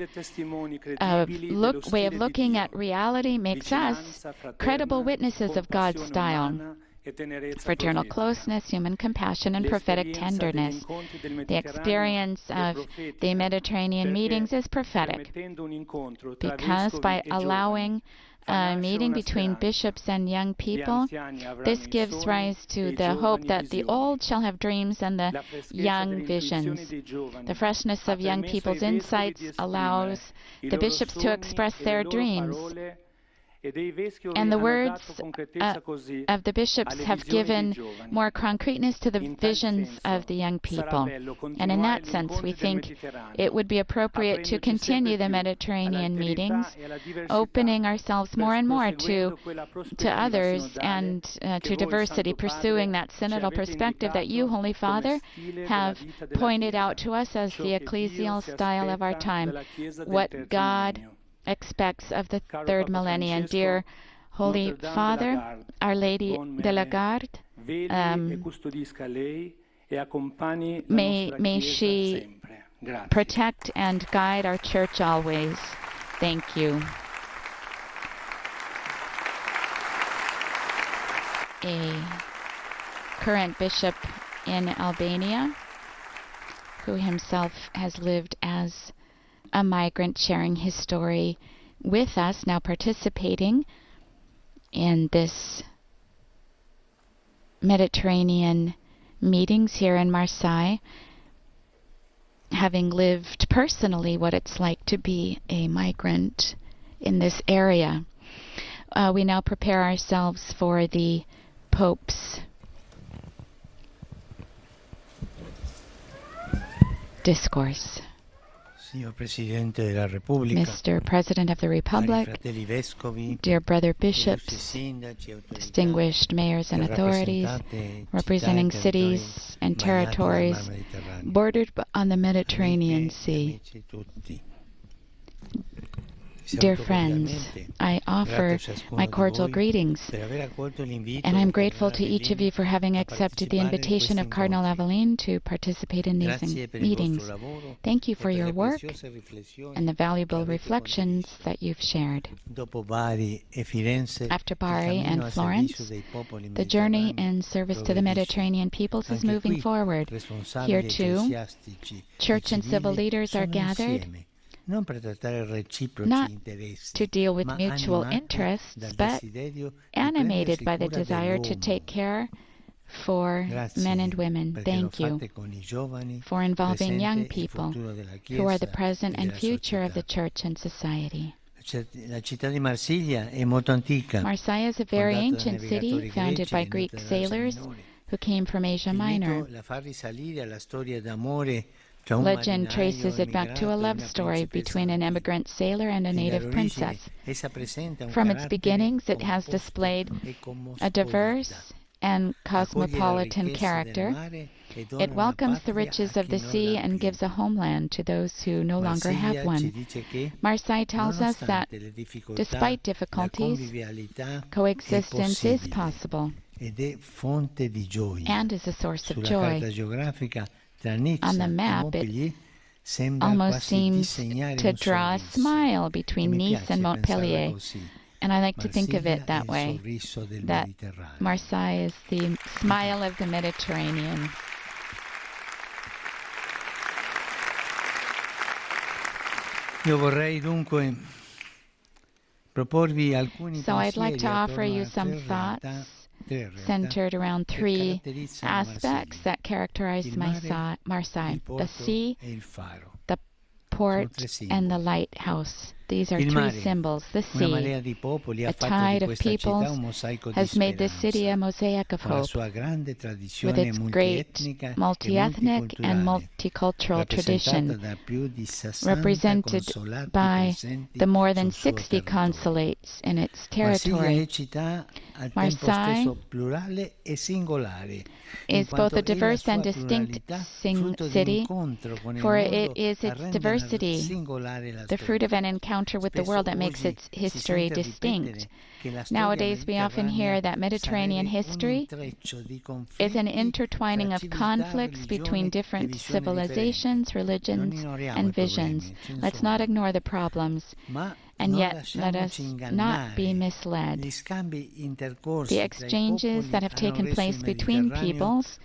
S1: way of looking at reality makes us credible witnesses of God's style. Fraternal closeness, human compassion, and prophetic tenderness. The experience of the Mediterranean meetings is prophetic because by allowing a meeting between bishops and young people, this gives rise to the hope that the old shall have dreams and the young visions. The freshness of young people's insights allows the bishops to express their dreams. And the words of the bishops have given more concreteness to the visions of the young people. And in that sense, we think it would be appropriate to continue the Mediterranean meetings, opening ourselves more and more to others and to diversity, pursuing that synodal perspective that you, Holy Father, have pointed out to us as the ecclesial style of our time, what God expects of the third millennium. Dear Holy Father, Our Lady de la Garde, may she protect and guide our church always. Thank you. current bishop in Albania, who himself has lived as a migrant, sharing his story with us, now participating in this Mediterranean meetings here in Marseille, having lived personally what it's like to be a migrant in this area. We now prepare ourselves for the Pope's discourse.
S5: Signor Presidente della Repubblica,
S1: Mr. President of the Republic,
S5: fratelli vescovi,
S1: dear brother bishops,
S5: sindaci, autorità,
S1: distinguished mayors and authorities, representing cities and territories bordered on the Mediterranean Sea. Dear friends, I offer my cordial greetings, and I'm grateful to each of you for having accepted the invitation of Cardinal Aveline to participate in these meetings. Thank you for your work and the valuable reflections that you've shared. After Bari and Florence, the journey in service to the Mediterranean peoples is moving forward. Here too, church and civil leaders are gathered, not to deal with mutual interests, but animated by the desire to take care for men and women. Thank you for involving young people who are the present and future of the church and society. Marseille is a very ancient city founded by Greek sailors who came from Asia Minor. Legend traces it back to a love story between an immigrant sailor and a native princess. From its beginnings, it has displayed a diverse and cosmopolitan character. It welcomes the riches of the sea and gives a homeland to those who no longer have one. Marseille tells us that, despite difficulties, coexistence is possible and is a source of joy. On the map, it almost seems to draw a smile between Nice and Montpellier. And I like to think of it that way, that Marseille is the smile of the Mediterranean. So I'd like to offer you some thoughts centered around three aspects that characterize Marseille: the sea, the port, and the lighthouse. These are three symbols. The sea, a tide of peoples, has made this city a mosaic of hope, with its great multi-ethnic and multicultural tradition, represented by the more than 60 consulates in its territory. Marseille is both a diverse and distinct city, for it is its diversity, the fruit of an encounter with the world, that makes its history distinct. Nowadays, we often hear that Mediterranean history is an intertwining of conflicts between different civilizations, religions, and visions. Let's not ignore the problems, and yet let us not be misled. The exchanges that have taken place between peoples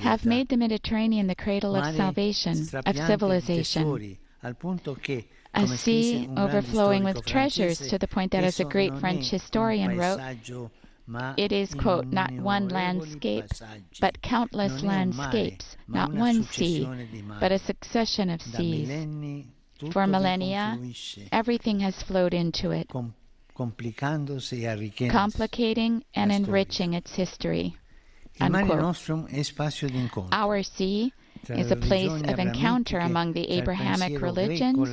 S1: have made the Mediterranean the cradle of salvation, of civilization. A sea overflowing with treasures, to the point that, as a great French historian wrote, it is, quote, not one landscape, but countless landscapes, not one sea, but a succession of seas. For millennia, everything has flowed into it, complicating and enriching its history. Unquote. Our sea is a place of encounter among the Abrahamic religions,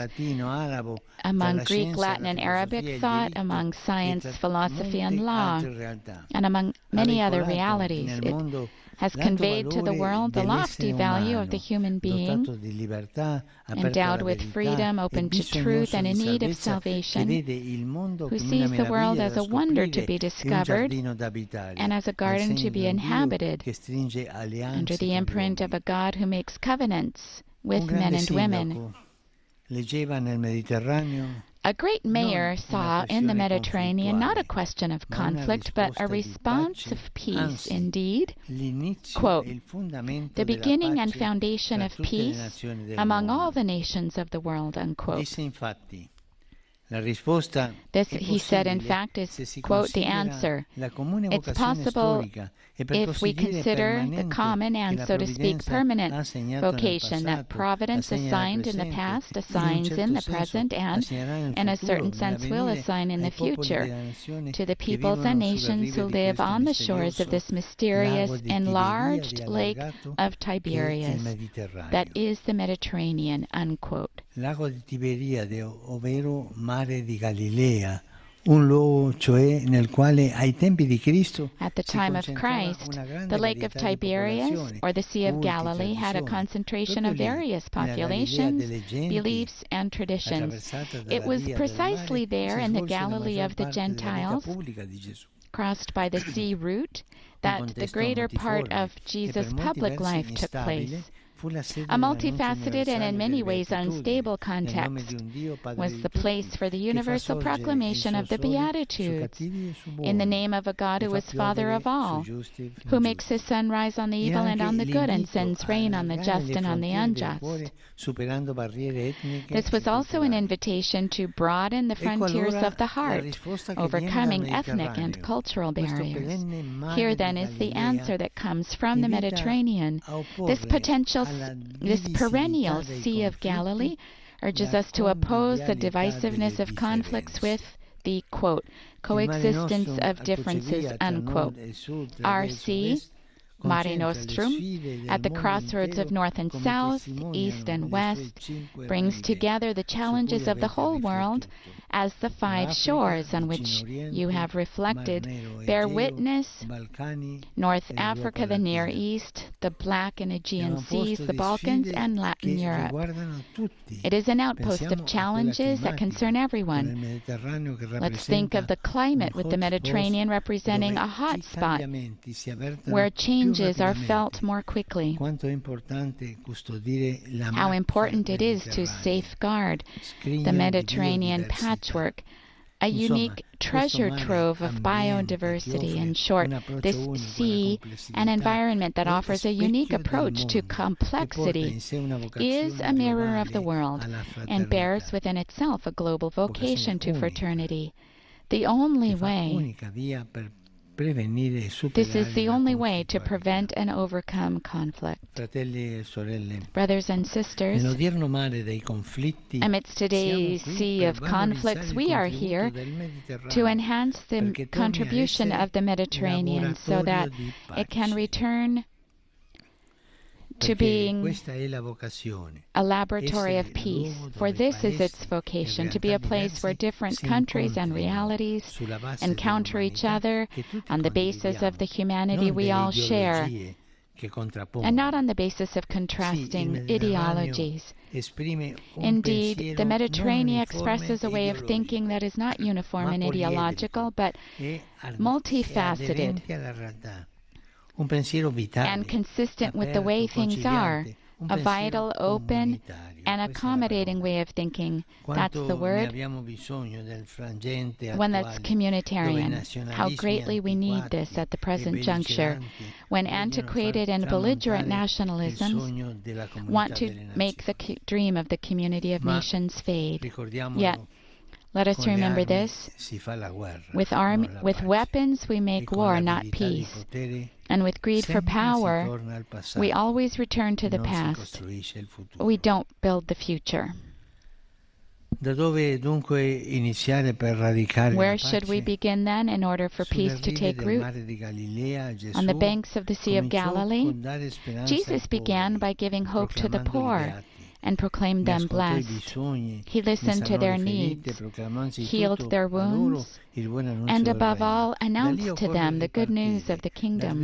S1: among Greek, Latin, and Arabic thought, among science, philosophy, and law, and among many other realities. It has conveyed to the world the lofty value of the human being, endowed with freedom, open to truth, and in need of salvation, who sees the world as a wonder to be discovered and as a garden to be inhabited, under the imprint of a God who makes covenants with men and women. A great mayor saw in the Mediterranean not a question of conflict, but a response of peace. Indeed, quote, the beginning and foundation of peace among all the nations of the world, unquote. This, he said, in fact, is, quote, the answer. It's possible if we consider the common and, so to speak, permanent vocation that Providence assigned in the past, assigns in the present, and, in a certain sense, will assign in the future to the peoples and nations who live on the shores of this mysterious, enlarged lake of Tiberias, that is the Mediterranean, unquote.
S5: Lago di Tiberiade, ovvero mare di Galilea, un luogo cioè nel quale ai tempi di Cristo
S1: at the time of Christ, the lake of Tiberias, or the Sea of Galilee, had a concentration of various populations, beliefs, and traditions. It was precisely there in the Galilee of the Gentiles, crossed by the sea route, that the greater part of Jesus' public life took place. A multifaceted and in many ways unstable context was the place for the universal proclamation of the Beatitudes, in the name of a God who is Father of all, who makes his sun rise on the evil and on the good, and sends rain on the just and on the unjust. This was also an invitation to broaden the frontiers of the heart, overcoming ethnic and cultural barriers. Here then is the answer that comes from the Mediterranean. This perennial Sea of Galilee urges us to oppose the divisiveness of conflicts with the, quote, coexistence of differences, unquote. Our sea, Mare Nostrum, at the crossroads of north and south, east and west, brings together the challenges of the whole world as the five shores on which you have reflected bear witness: North Africa, the Near East, the Black and Aegean Seas, the Balkans, and Latin Europe. It is an outpost of challenges that concern everyone. Let's think of the climate, with the Mediterranean representing a hot spot where changes are felt more quickly. How important it is to safeguard the Mediterranean patchwork, a unique treasure trove of biodiversity. In short, this sea, an environment that offers a unique approach to complexity, is a mirror of the world and bears within itself a global vocation to fraternity. The only way This is the only way to prevent and overcome conflict. Brothers and sisters, amidst today's sea of conflicts, we are here to enhance the contribution of the Mediterranean so that it can return to being a laboratory of peace. For this is its vocation, to be a place where different countries and realities encounter each other on the basis of the humanity we all share, and not on the basis of contrasting ideologies. Indeed, the Mediterranean expresses a way of thinking that is not uniform and ideological, but multifaceted and consistent with the way things are, a vital, open, and accommodating way of thinking. That's the word. One that's communitarian. How greatly we need this at the present juncture, when antiquated and belligerent nationalisms want to make the dream of the community of nations fade. Yet, let us remember this: with weapons we make war, not peace. And with greed for power, we always return to the past. We don't build the future. Where should we begin then in order for peace to take root? On the banks of the Sea of Galilee, Jesus began by giving hope to the poor and proclaimed them blessed. He listened to their needs, healed their wounds, and above all, announced to them the good news of the kingdom.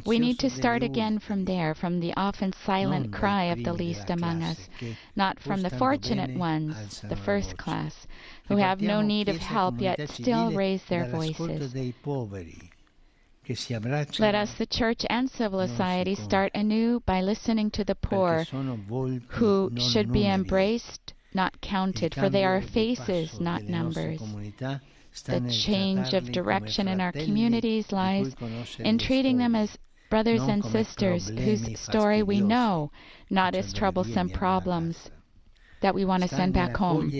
S1: We need to start again from there, from the often silent cry of the least among us, not from the fortunate ones, the first class, who have no need of help yet still raise their voices. Let us, the Church and civil society, start anew by listening to the poor, who should be embraced not counted, for they are faces, not numbers. The change of direction in our communities lies in treating them as brothers and sisters whose story we know, not as troublesome problems that we want to send back home.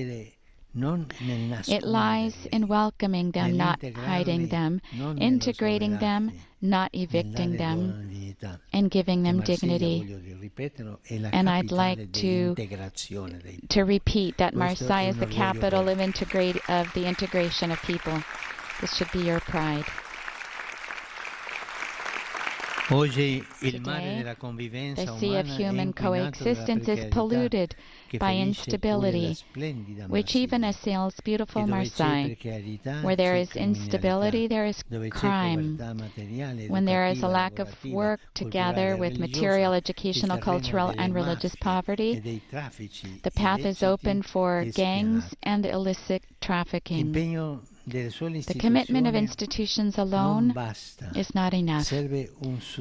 S1: It lies in welcoming them, not hiding them, integrating them, not evicting them, and giving them dignity. And I'd like to repeat that Marseille is the capital of the integration of people. This should be your pride. Today, the sea of human coexistence is polluted by instability, which even assails beautiful Marseille. Where there is instability, there is crime. When there is a lack of work together with material, educational, cultural, and religious poverty, the path is open for gangs and illicit trafficking. The commitment of institutions alone is not enough.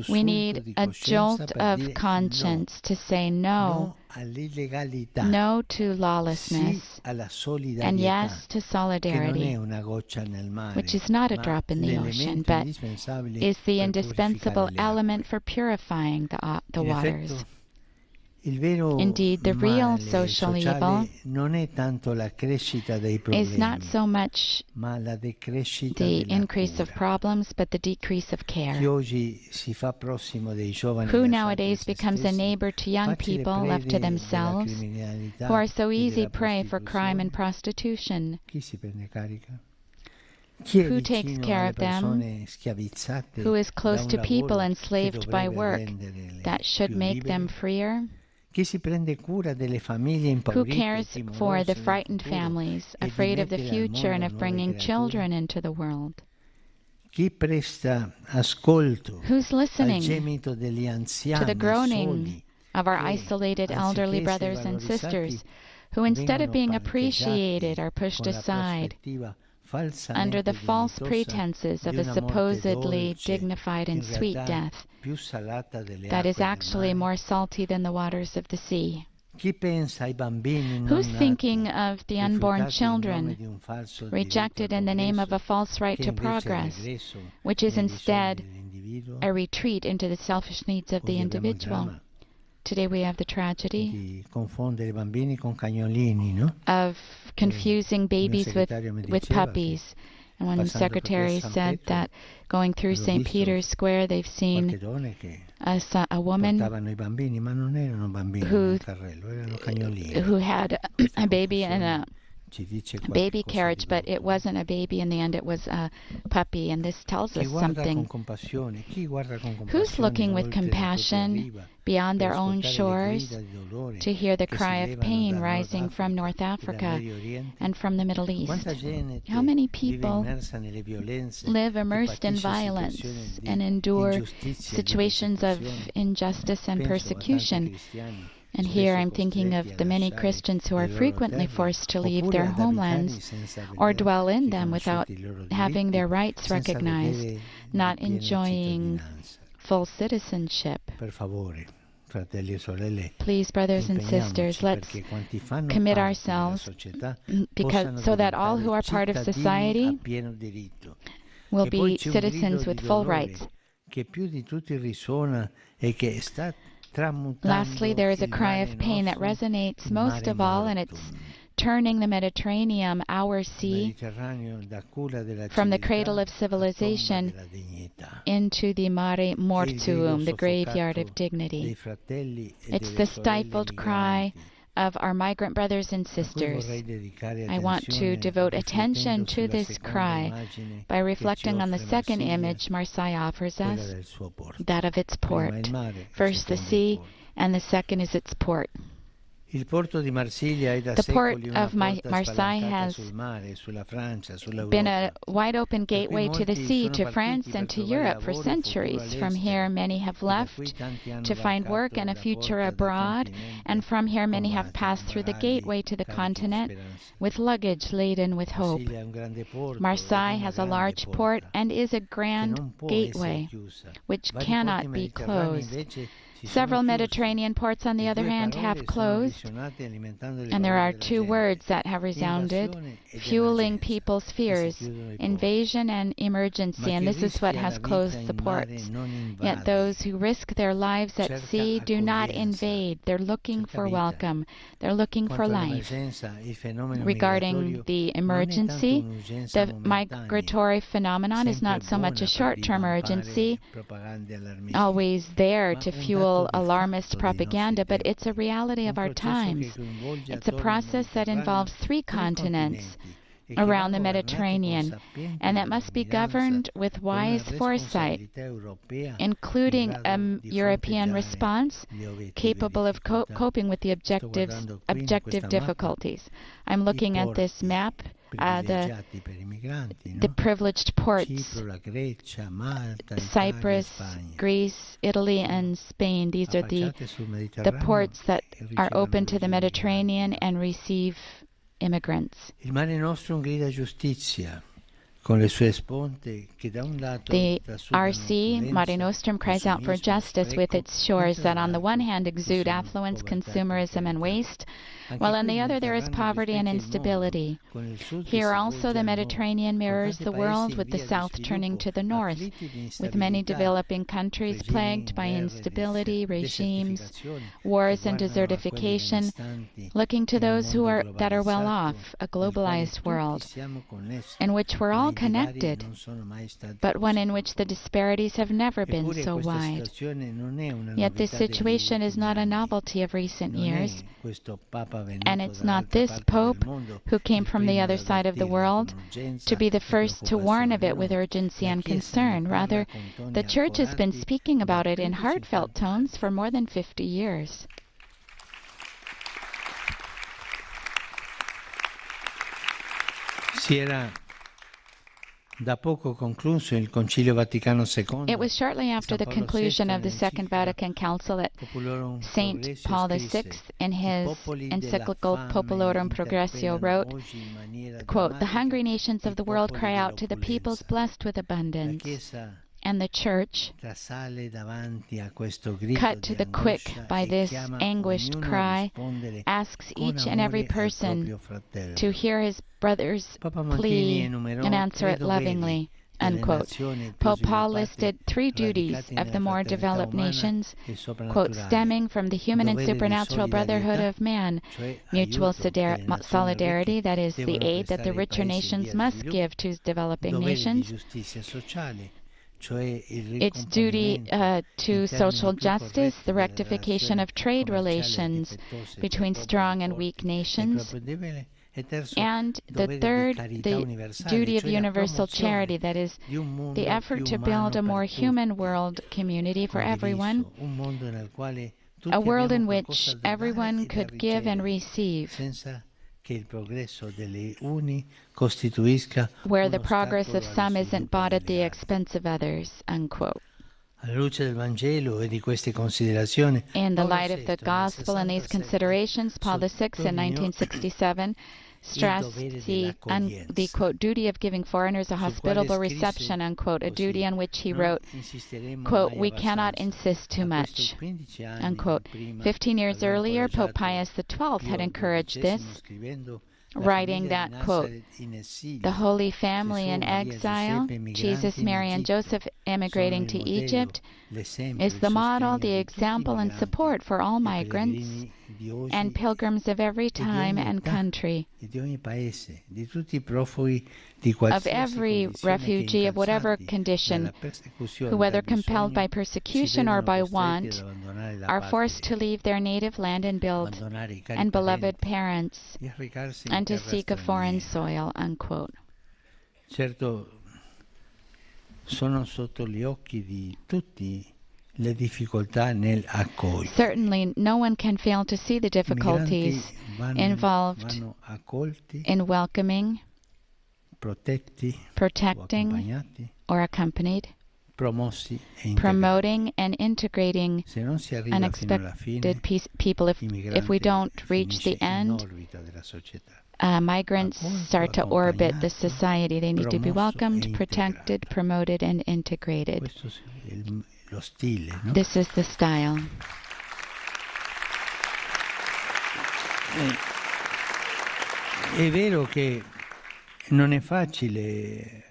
S1: We need a jolt of conscience to say no to lawlessness, and yes to solidarity, which is not a drop in the ocean, but is the indispensable element for purifying the waters. Indeed, the real social evil is not so much the increase of problems, but the decrease of care. Who nowadays becomes a neighbor to young people left to themselves, who are so easy prey for crime and prostitution? Who takes care of them? Who is close to people enslaved by work that should make them freer? Who cares for the frightened families, afraid of the future and of bringing children into the world? Who's listening to the groaning of our isolated elderly brothers and sisters, who instead of being appreciated are pushed aside under the false pretenses of a supposedly dignified and sweet death that is actually more salty than the waters of the sea? Who's thinking of the unborn children rejected in the name of a false right to progress, which is instead a retreat into the selfish needs of the individual? Today we have the tragedy of confusing babies with puppies. And when the secretary said that going through St. Peter's Square, they've seen a woman who had a baby in a baby carriage, but it wasn't a baby in the end, it was a puppy. And this tells us something. Who's looking with compassion beyond their own shores to hear the cry of pain rising from North Africa and from the Middle East? How many people live immersed in violence and endure situations of injustice and persecution? And here I'm thinking of the many Christians who are frequently forced to leave their homelands or dwell in them without having their rights recognized, not enjoying full citizenship. Please, brothers and sisters, let's commit ourselves so that all who are part of society will be citizens with full rights. Lastly, there is a cry of pain that resonates most of all, and it's turning the Mediterranean, our sea, from the cradle of civilization into the mare mortuum, the graveyard of dignity. It's the stifled cry of our migrant brothers and sisters. I want to devote attention to this cry by reflecting on the second image Marseille offers us, that of its port. First the sea, and the second is its port. The port of Marseille has been a wide-open gateway to the sea, to France and to Europe for centuries. From here, many have left to find work and a future abroad, and from here, many have passed through the gateway to the continent with luggage laden with hope. Marseille has a large port and is a grand gateway which cannot be closed. Several Mediterranean ports, on the other hand, have closed, and there are two words that have resounded, fueling people's fears, invasion and emergency, and this is what has closed the ports. Yet those who risk their lives at sea do not invade. They're looking for welcome. They're looking for life. Regarding the emergency, the migratory phenomenon is not so much a short-term urgency, always there to fuel alarmist propaganda, but it's a reality of our times. It's a process that involves 3 continents around the Mediterranean, and that must be governed with wise foresight, including a European response capable of coping with the objective difficulties. I'm looking at this map, the privileged ports, Cyprus, Greece, Italy, and Spain. These are the ports that are open to the Mediterranean and receive immigrants. The RC, Mare Nostrum, cries out for justice with its shores that on the one hand exude affluence, consumerism, and waste, while on the other there is poverty and instability. Here also the Mediterranean mirrors the world, with the south turning to the north, with many developing countries plagued by instability, regimes, wars, and desertification, looking to those that are well off, a globalized world in which we're all connected, but one in which the disparities have never been so wide. Yet this situation is not a novelty of recent years, and it's not this Pope, who came from the other side of the world, to be the first to warn of it with urgency and concern. Rather, the Church has been speaking about it in heartfelt tones for more than 50 years. It was shortly after the conclusion of the Second Vatican Council that St. Paul VI, in his encyclical Populorum Progressio, wrote, quote, "The hungry nations of the world cry out to the peoples blessed with abundance, and the Church, cut to the quick by this anguished cry, asks each and every person to hear his brother's plea and answer it lovingly." Unquote. Pope Paul listed 3 duties of the more developed nations, quote, stemming from the human and supernatural brotherhood of man: mutual solidarity, that is, the aid that the richer nations must give to developing nations; its duty to social justice, the rectification of trade relations between strong and weak nations; and the third, the duty of universal charity, that is, the effort to build a more human world community for everyone, a world in which everyone could give and receive, where the progress of some isn't bought at the expense of others. Unquote. In the light of the gospel and these considerations, Paul VI in 1967 stressed the quote, duty of giving foreigners a hospitable reception, unquote, a duty on which he wrote, quote, "We cannot insist too much," unquote. 15 years earlier, Pope Pius XII had encouraged this, writing that, quote, "The Holy Family in exile, Jesus, Mary, and Joseph emigrating to Egypt, is the model, the example, and support for all migrants and pilgrims of every time and country, of every refugee of whatever condition, who, whether compelled by persecution or by want, are forced to leave their native land and beloved parents, and to seek a foreign soil," unquote.
S5: Certo, sono sotto gli occhi di tutti le difficoltà nel accogliere.
S1: Certainly, no one can fail to see the difficulties involved in welcoming, protecting, or accompanied, promoting and integrating unexpected people. If we don't reach the end, migrants start to orbit the society. They need to be welcomed, protected, promoted, and integrated.
S5: lo stile, no?
S1: This is the style.
S5: È vero che non è facile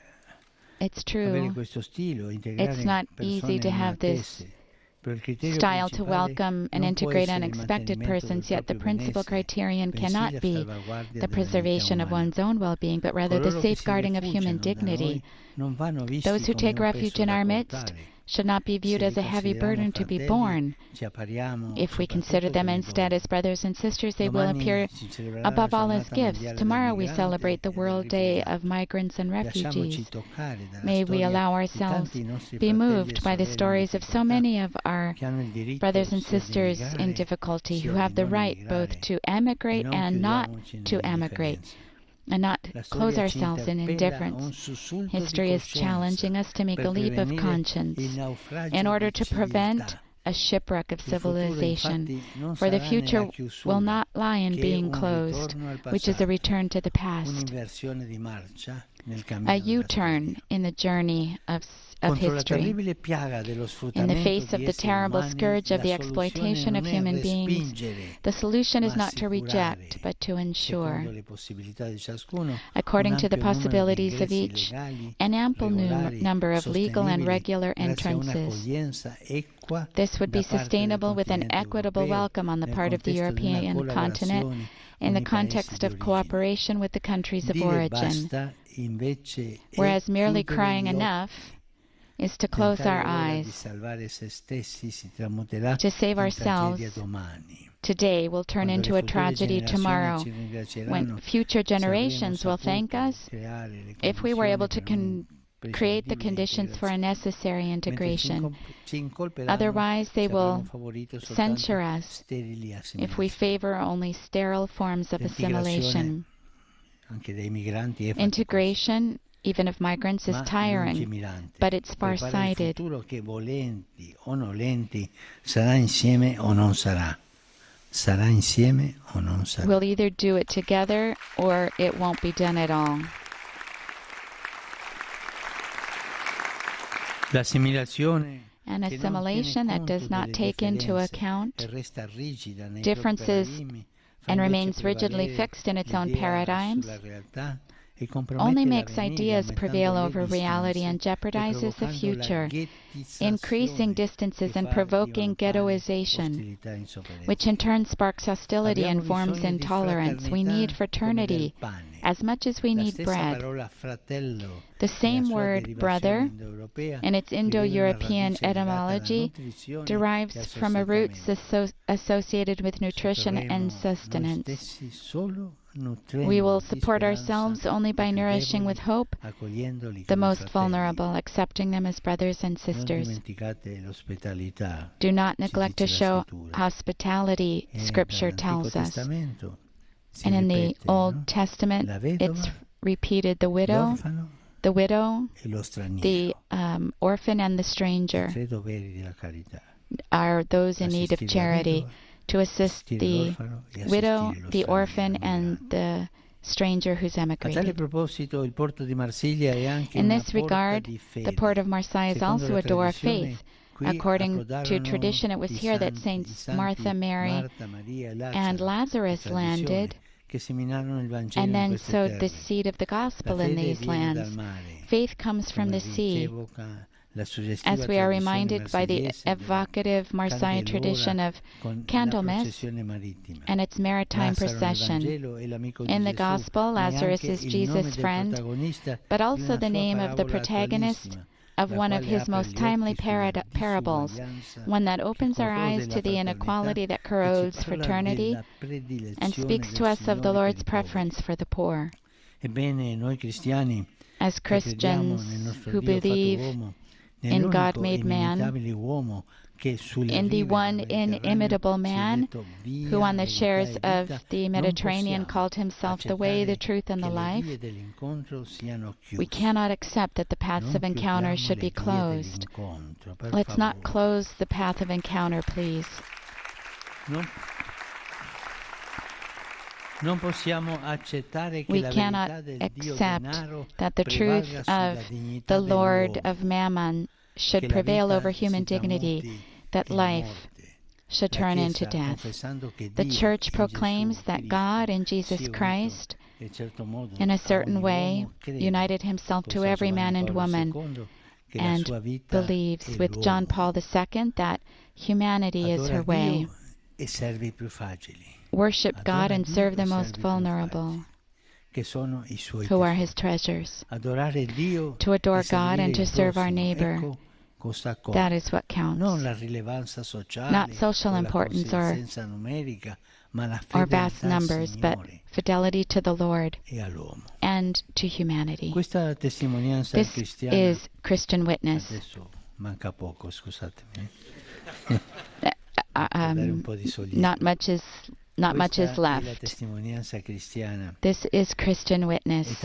S1: It's
S5: avere
S1: true.
S5: questo stile,
S1: It's
S5: integrare
S1: not
S5: persone
S1: easy to
S5: non
S1: have this
S5: attese. Però il criterio
S1: style to
S5: principale
S1: welcome and
S5: non può
S1: integrate
S5: essere il
S1: unexpected
S5: mantenimento
S1: persons,
S5: del
S1: yet the
S5: proprio
S1: principal
S5: benessere,
S1: criterion
S5: bensì
S1: cannot
S5: la
S1: be
S5: salvaguardia
S1: the
S5: della vita
S1: preservation of
S5: umana.
S1: one's own well-being, but rather the
S5: Coloro che si
S1: safeguarding of human
S5: rifugiano da
S1: dignity.
S5: noi non vanno visti
S1: Those who
S5: come
S1: take
S5: un
S1: refuge
S5: peso
S1: in
S5: da
S1: our midst
S5: portare.
S1: should not be viewed
S5: Se
S1: as
S5: li
S1: a heavy
S5: consideriamo
S1: burden to be
S5: fratelli,
S1: borne.
S5: ci appariamo
S1: If we consider
S5: soprattutto
S1: them
S5: come
S1: instead
S5: doni.
S1: as brothers and sisters, they will
S5: Domani
S1: appear
S5: si celebrerà
S1: above
S5: la
S1: all as
S5: giornata
S1: gifts.
S5: mondiale del
S1: Tomorrow we
S5: migrante
S1: celebrate the
S5: e del
S1: World Day
S5: rifugiato.
S1: of Migrants and
S5: Lasciamoci
S1: Refugees.
S5: toccare dalla
S1: May we
S5: storia
S1: allow
S5: di
S1: ourselves
S5: tanti nostri
S1: be
S5: fratelli e
S1: moved by the
S5: sorelle in
S1: stories of so
S5: difficoltà,
S1: many of our
S5: che hanno il diritto
S1: brothers and
S5: sia di
S1: sisters in
S5: emigrare,
S1: difficulty
S5: sia
S1: who
S5: di
S1: have the
S5: non
S1: right
S5: emigrare,
S1: both to
S5: e
S1: emigrate
S5: non
S1: and not
S5: chiudiamoci
S1: to emigrate, and not
S5: La
S1: close
S5: storia ci
S1: ourselves in
S5: interpella a un
S1: indifference.
S5: sussulto di
S1: History is
S5: coscienza
S1: challenging us to make
S5: per
S1: a leap of
S5: prevenire
S1: conscience
S5: il naufragio
S1: in order
S5: di
S1: to prevent
S5: civiltà.
S1: a shipwreck of
S5: Il futuro
S1: civilization.
S5: infatti non
S1: For the
S5: sarà
S1: future
S5: nella
S1: will
S5: chiusura,
S1: not lie in
S5: che è
S1: being
S5: un
S1: closed,
S5: ritorno al
S1: which is a
S5: passato,
S1: return to the past,
S5: un'inversione di marcia nel
S1: a
S5: cammino della
S1: U-turn
S5: storia.
S1: in the journey of
S5: Contro la
S1: history.
S5: terribile piaga dello
S1: In the
S5: sfruttamento
S1: face of
S5: di
S1: the
S5: esseri
S1: terrible
S5: umani,
S1: scourge of
S5: la
S1: the
S5: soluzione
S1: exploitation of
S5: non è
S1: human beings,
S5: respingere,
S1: the solution is
S5: ma
S1: not to reject,
S5: assicurare,
S1: but to ensure,
S5: secondo le possibilità di ciascuno,
S1: according
S5: un
S1: to the
S5: ampio numero di
S1: possibilities of
S5: ingressi
S1: each,
S5: legali,
S1: an ample
S5: regolari,
S1: number of legal and
S5: sostenibili,
S1: regular
S5: grazie a
S1: entrances.
S5: un'accoglienza equa
S1: This would
S5: da
S1: be
S5: parte del
S1: sustainable with an
S5: continente
S1: equitable
S5: europeo
S1: welcome on the
S5: nel
S1: part of the
S5: contesto di una
S1: European continent
S5: collaborazione
S1: in
S5: con
S1: the
S5: i paesi
S1: context
S5: di
S1: of
S5: origine.
S1: cooperation with the countries of
S5: Dire
S1: origin,
S5: basta invece è
S1: whereas merely
S5: chiudere
S1: crying
S5: gli occhi.
S1: enough is to close our
S5: Tentare ora di
S1: eyes.
S5: salvare se stessi si tramuterà
S1: To save
S5: in
S1: ourselves
S5: tragedia domani.
S1: today will turn
S5: Quando
S1: into
S5: le
S1: a
S5: future
S1: tragedy
S5: generazioni
S1: tomorrow,
S5: ci ringrazieranno,
S1: when future
S5: se avremo
S1: generations will thank
S5: saputo
S1: us
S5: creare le
S1: if we were able to
S5: condizioni per
S1: create the
S5: un'imprescindibile
S1: conditions for a
S5: integrazione.
S1: necessary
S5: Mentre
S1: integration.
S5: ci incolperanno
S1: Otherwise, they
S5: se avremo
S1: will
S5: favorito soltanto
S1: censure us
S5: sterili
S1: if we
S5: assimilazioni.
S1: favor only sterile forms of assimilation.
S5: Anche dei migranti è faticosa,
S1: Integration, even of migrants, is
S5: ma
S1: tiring,
S5: lungimirante.
S1: but it's
S5: Prepara il
S1: far-sighted.
S5: futuro che volenti o nolenti sarà insieme o non sarà. Sarà insieme o non sarà.
S1: We'll either do it together or it won't be done at all.
S5: L'assimilazione
S1: An
S5: che non
S1: assimilation
S5: tiene
S1: that does
S5: conto
S1: not
S5: delle
S1: take into
S5: differenze
S1: account
S5: e resta rigida nei
S1: differences
S5: propri paradigmi, fa
S1: and
S5: invece
S1: remains rigidly
S5: prevalere
S1: fixed in its own
S5: l'idea
S1: paradigms
S5: sulla realtà e compromette
S1: only makes
S5: l'avvenire,
S1: ideas
S5: aumentando
S1: prevail
S5: le
S1: over reality
S5: distanze
S1: and
S5: e
S1: jeopardizes the
S5: provocando la
S1: future,
S5: ghettizzazione
S1: increasing
S5: che
S1: distances and
S5: fa
S1: provoking
S5: divampare
S1: ghettoization,
S5: ostilità e insofferenza.
S1: which in turn sparks hostility
S5: Abbiamo
S1: and forms
S5: bisogno di
S1: intolerance. We need
S5: fraternità
S1: fraternity
S5: come del pane.
S1: as much as we
S5: La
S1: need
S5: stessa
S1: bread.
S5: parola fratello,
S1: The
S5: nella
S1: same
S5: sua
S1: word,
S5: derivazione
S1: brother,
S5: indoeuropea,
S1: in its
S5: rivela una
S1: Indo-European
S5: radice legata alla
S1: etymology,
S5: nutrizione e
S1: derives
S5: al
S1: from a root
S5: sostentamento.
S1: associated with nutrition
S5: Sopravvivremo
S1: and
S5: noi
S1: sustenance.
S5: stessi solo
S1: We
S5: nutrendo
S1: will
S5: di
S1: support
S5: speranza
S1: ourselves only
S5: i
S1: by
S5: più
S1: nourishing
S5: deboli,
S1: with hope
S5: accogliendoli
S1: the
S5: come
S1: most
S5: fratelli.
S1: vulnerable, accepting them as brothers and
S5: Non
S1: sisters.
S5: dimenticate l'ospitalità,
S1: Do not
S5: ci
S1: neglect to
S5: dice la
S1: show
S5: scrittura.
S1: hospitality,
S5: E
S1: Scripture
S5: dall'Antico
S1: tells us.
S5: Testamento si
S1: And in the
S5: ripete,
S1: Old
S5: no?
S1: Testament,
S5: La vedova,
S1: it's repeated the widow,
S5: l'orfano
S1: the
S5: e lo straniero,
S1: orphan, and the
S5: i
S1: stranger
S5: tre doveri della carità.
S1: are those in need of
S5: Assistire la
S1: charity,
S5: vedova,
S1: to assist
S5: assistire
S1: the
S5: l'orfano e
S1: widow,
S5: assistire lo
S1: the
S5: straniero
S1: orphan, and
S5: migrante.
S1: the stranger who's
S5: A tale
S1: emigrated.
S5: proposito, il porto di Marsiglia è anche
S1: In
S5: una
S1: this
S5: porta
S1: regard,
S5: di
S1: the
S5: fede.
S1: port of Marseille is
S5: Secondo
S1: also
S5: la
S1: a door of
S5: tradizione,
S1: faith.
S5: qui
S1: According to
S5: approdarono
S1: tradition, it was
S5: i
S1: here that
S5: santi,
S1: Saints
S5: i santi
S1: Martha, Mary,
S5: Marta, Maria e
S1: and
S5: Lazzaro,
S1: Lazarus
S5: la tradizione,
S1: landed
S5: che seminarono il Vangelo
S1: and
S5: in
S1: then
S5: queste
S1: sowed the
S5: terre.
S1: seed of the
S5: La
S1: gospel in
S5: fede
S1: these
S5: viene dal
S1: lands.
S5: mare,
S1: Faith comes from
S5: come
S1: the sea,
S5: evoca la suggestiva
S1: as we are
S5: tradizione
S1: reminded by the
S5: marsigliese della
S1: evocative Marseille tradition
S5: candelora
S1: of
S5: con la
S1: Candlemas
S5: processione marittima.
S1: and its maritime
S5: Lazzaro nel
S1: procession.
S5: Vangelo è l'amico di
S1: In the
S5: Gesù,
S1: Gospel,
S5: ma è
S1: Lazarus
S5: anche
S1: is
S5: il nome
S1: Jesus'
S5: del
S1: friend,
S5: protagonista
S1: but
S5: di
S1: also
S5: una
S1: the
S5: sua
S1: name of the
S5: parabola
S1: protagonist
S5: attualissima,
S1: of
S5: la
S1: one of
S5: quale
S1: his
S5: apre
S1: most
S5: gli
S1: timely
S5: occhi sulla
S1: parables,
S5: disuguaglianza
S1: one that
S5: che
S1: opens our
S5: corrode
S1: eyes
S5: la
S1: to the
S5: fraternità
S1: inequality that
S5: e ci
S1: corrodes
S5: parla
S1: fraternity
S5: della predilezione
S1: and speaks to
S5: del
S1: us of the
S5: Signore per
S1: Lord's
S5: i poveri.
S1: preference for the poor.
S5: Ebbene, noi cristiani
S1: As
S5: che crediamo
S1: Christians
S5: nel nostro
S1: who
S5: Dio fatto
S1: believe
S5: uomo,
S1: in God
S5: nell'unico e
S1: made man,
S5: inimitabile uomo che sulle
S1: in the
S5: rive del
S1: one
S5: Mediterraneo
S1: inimitable
S5: si è
S1: man
S5: detto via,
S1: who on the
S5: verità
S1: shares
S5: e
S1: of
S5: vita,
S1: the
S5: non
S1: Mediterranean
S5: possiamo
S1: called himself the way, the
S5: accettare
S1: truth, and the
S5: che le
S1: life,
S5: vie dell'incontro siano
S1: we
S5: chiuse.
S1: cannot accept that the paths
S5: Non
S1: of encounter
S5: chiudiamo
S1: should
S5: le
S1: be
S5: vie
S1: closed.
S5: dell'incontro, per
S1: Let's not
S5: favore.
S1: close the path of encounter, please.
S5: Non possiamo accettare che
S1: We
S5: la
S1: cannot
S5: verità del Dio
S1: accept
S5: denaro
S1: that the
S5: prevalga
S1: truth
S5: sulla
S1: of
S5: dignità
S1: the Lord
S5: dell'uomo.
S1: of Mammon should prevail over human dignity, that life should turn into death. The Church proclaims that God in Jesus Christ, in a certain way, united himself to every man and woman, and believes with John Paul II that humanity is her way. Worship God and serve the most vulnerable, who are his treasures. To adore God and to serve our neighbor, that is what counts. Not social importance or vast numbers, but fidelity to the Lord and to humanity. This is Christian witness. Not much is left. This is Christian witness.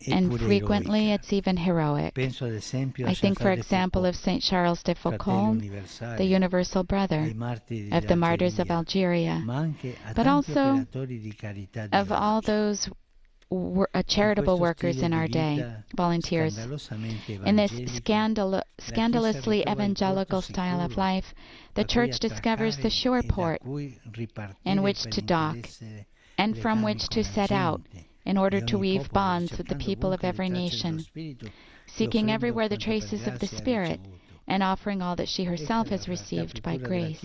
S1: And frequently it's even heroic. I think, for example, of St. Charles de Foucault, the universal brother of the martyrs of Algeria, but also of all those charitable workers in our day, volunteers. In this scandalously evangelical style of life, the Church discovers the sure port in which to dock and from which to set out, in order to weave bonds with the people of every nation, seeking everywhere the traces of the Spirit, and offering all that she herself has received by grace.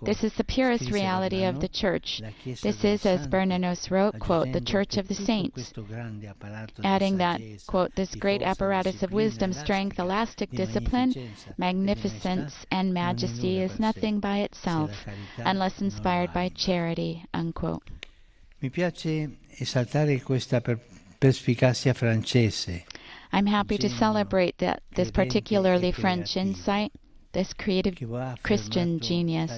S1: This is the purest reality of the Church. This is, as Bernanos wrote, quote, the Church of the Saints, adding that, quote, this great apparatus of wisdom, strength, elastic discipline, magnificence, and majesty is nothing by itself, unless inspired by charity, unquote.
S5: Mi piace esaltare questa perspicacia francese.
S1: I'm happy to celebrate this particularly French insight, this creative Christian genius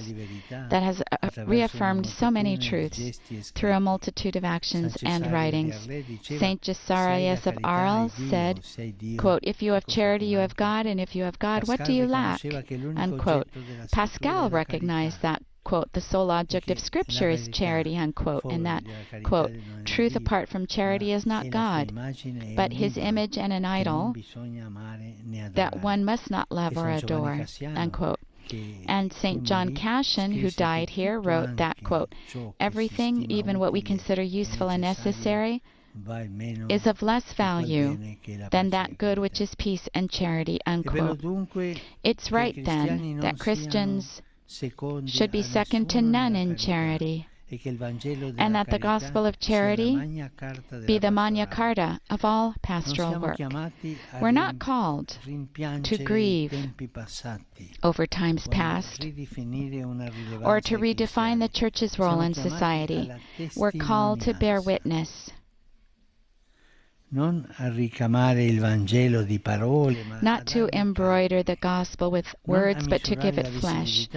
S1: that has reaffirmed so many truths through a multitude of actions and writings. Saint Jesarius of Arles said, quote, if you have charity, you have God, and if you have God, what do you lack? Unquote. Pascal recognized that, quote, the sole object of Scripture is charity, unquote, and that, quote, truth apart from charity is not God, but his image and an idol that one must not love or adore, unquote. And St. John Cassian, who died here, wrote that, quote, everything, even what we consider useful and necessary, is of less value than that good which is peace and charity, unquote. It's right, then, that Christians should be second to none in charity, and that the gospel of charity be the Magna Carta of all pastoral work. We're not called to grieve over times past or to redefine the Church's role in society. We're called to bear witness, not to embroider the gospel with words, but to give it flesh.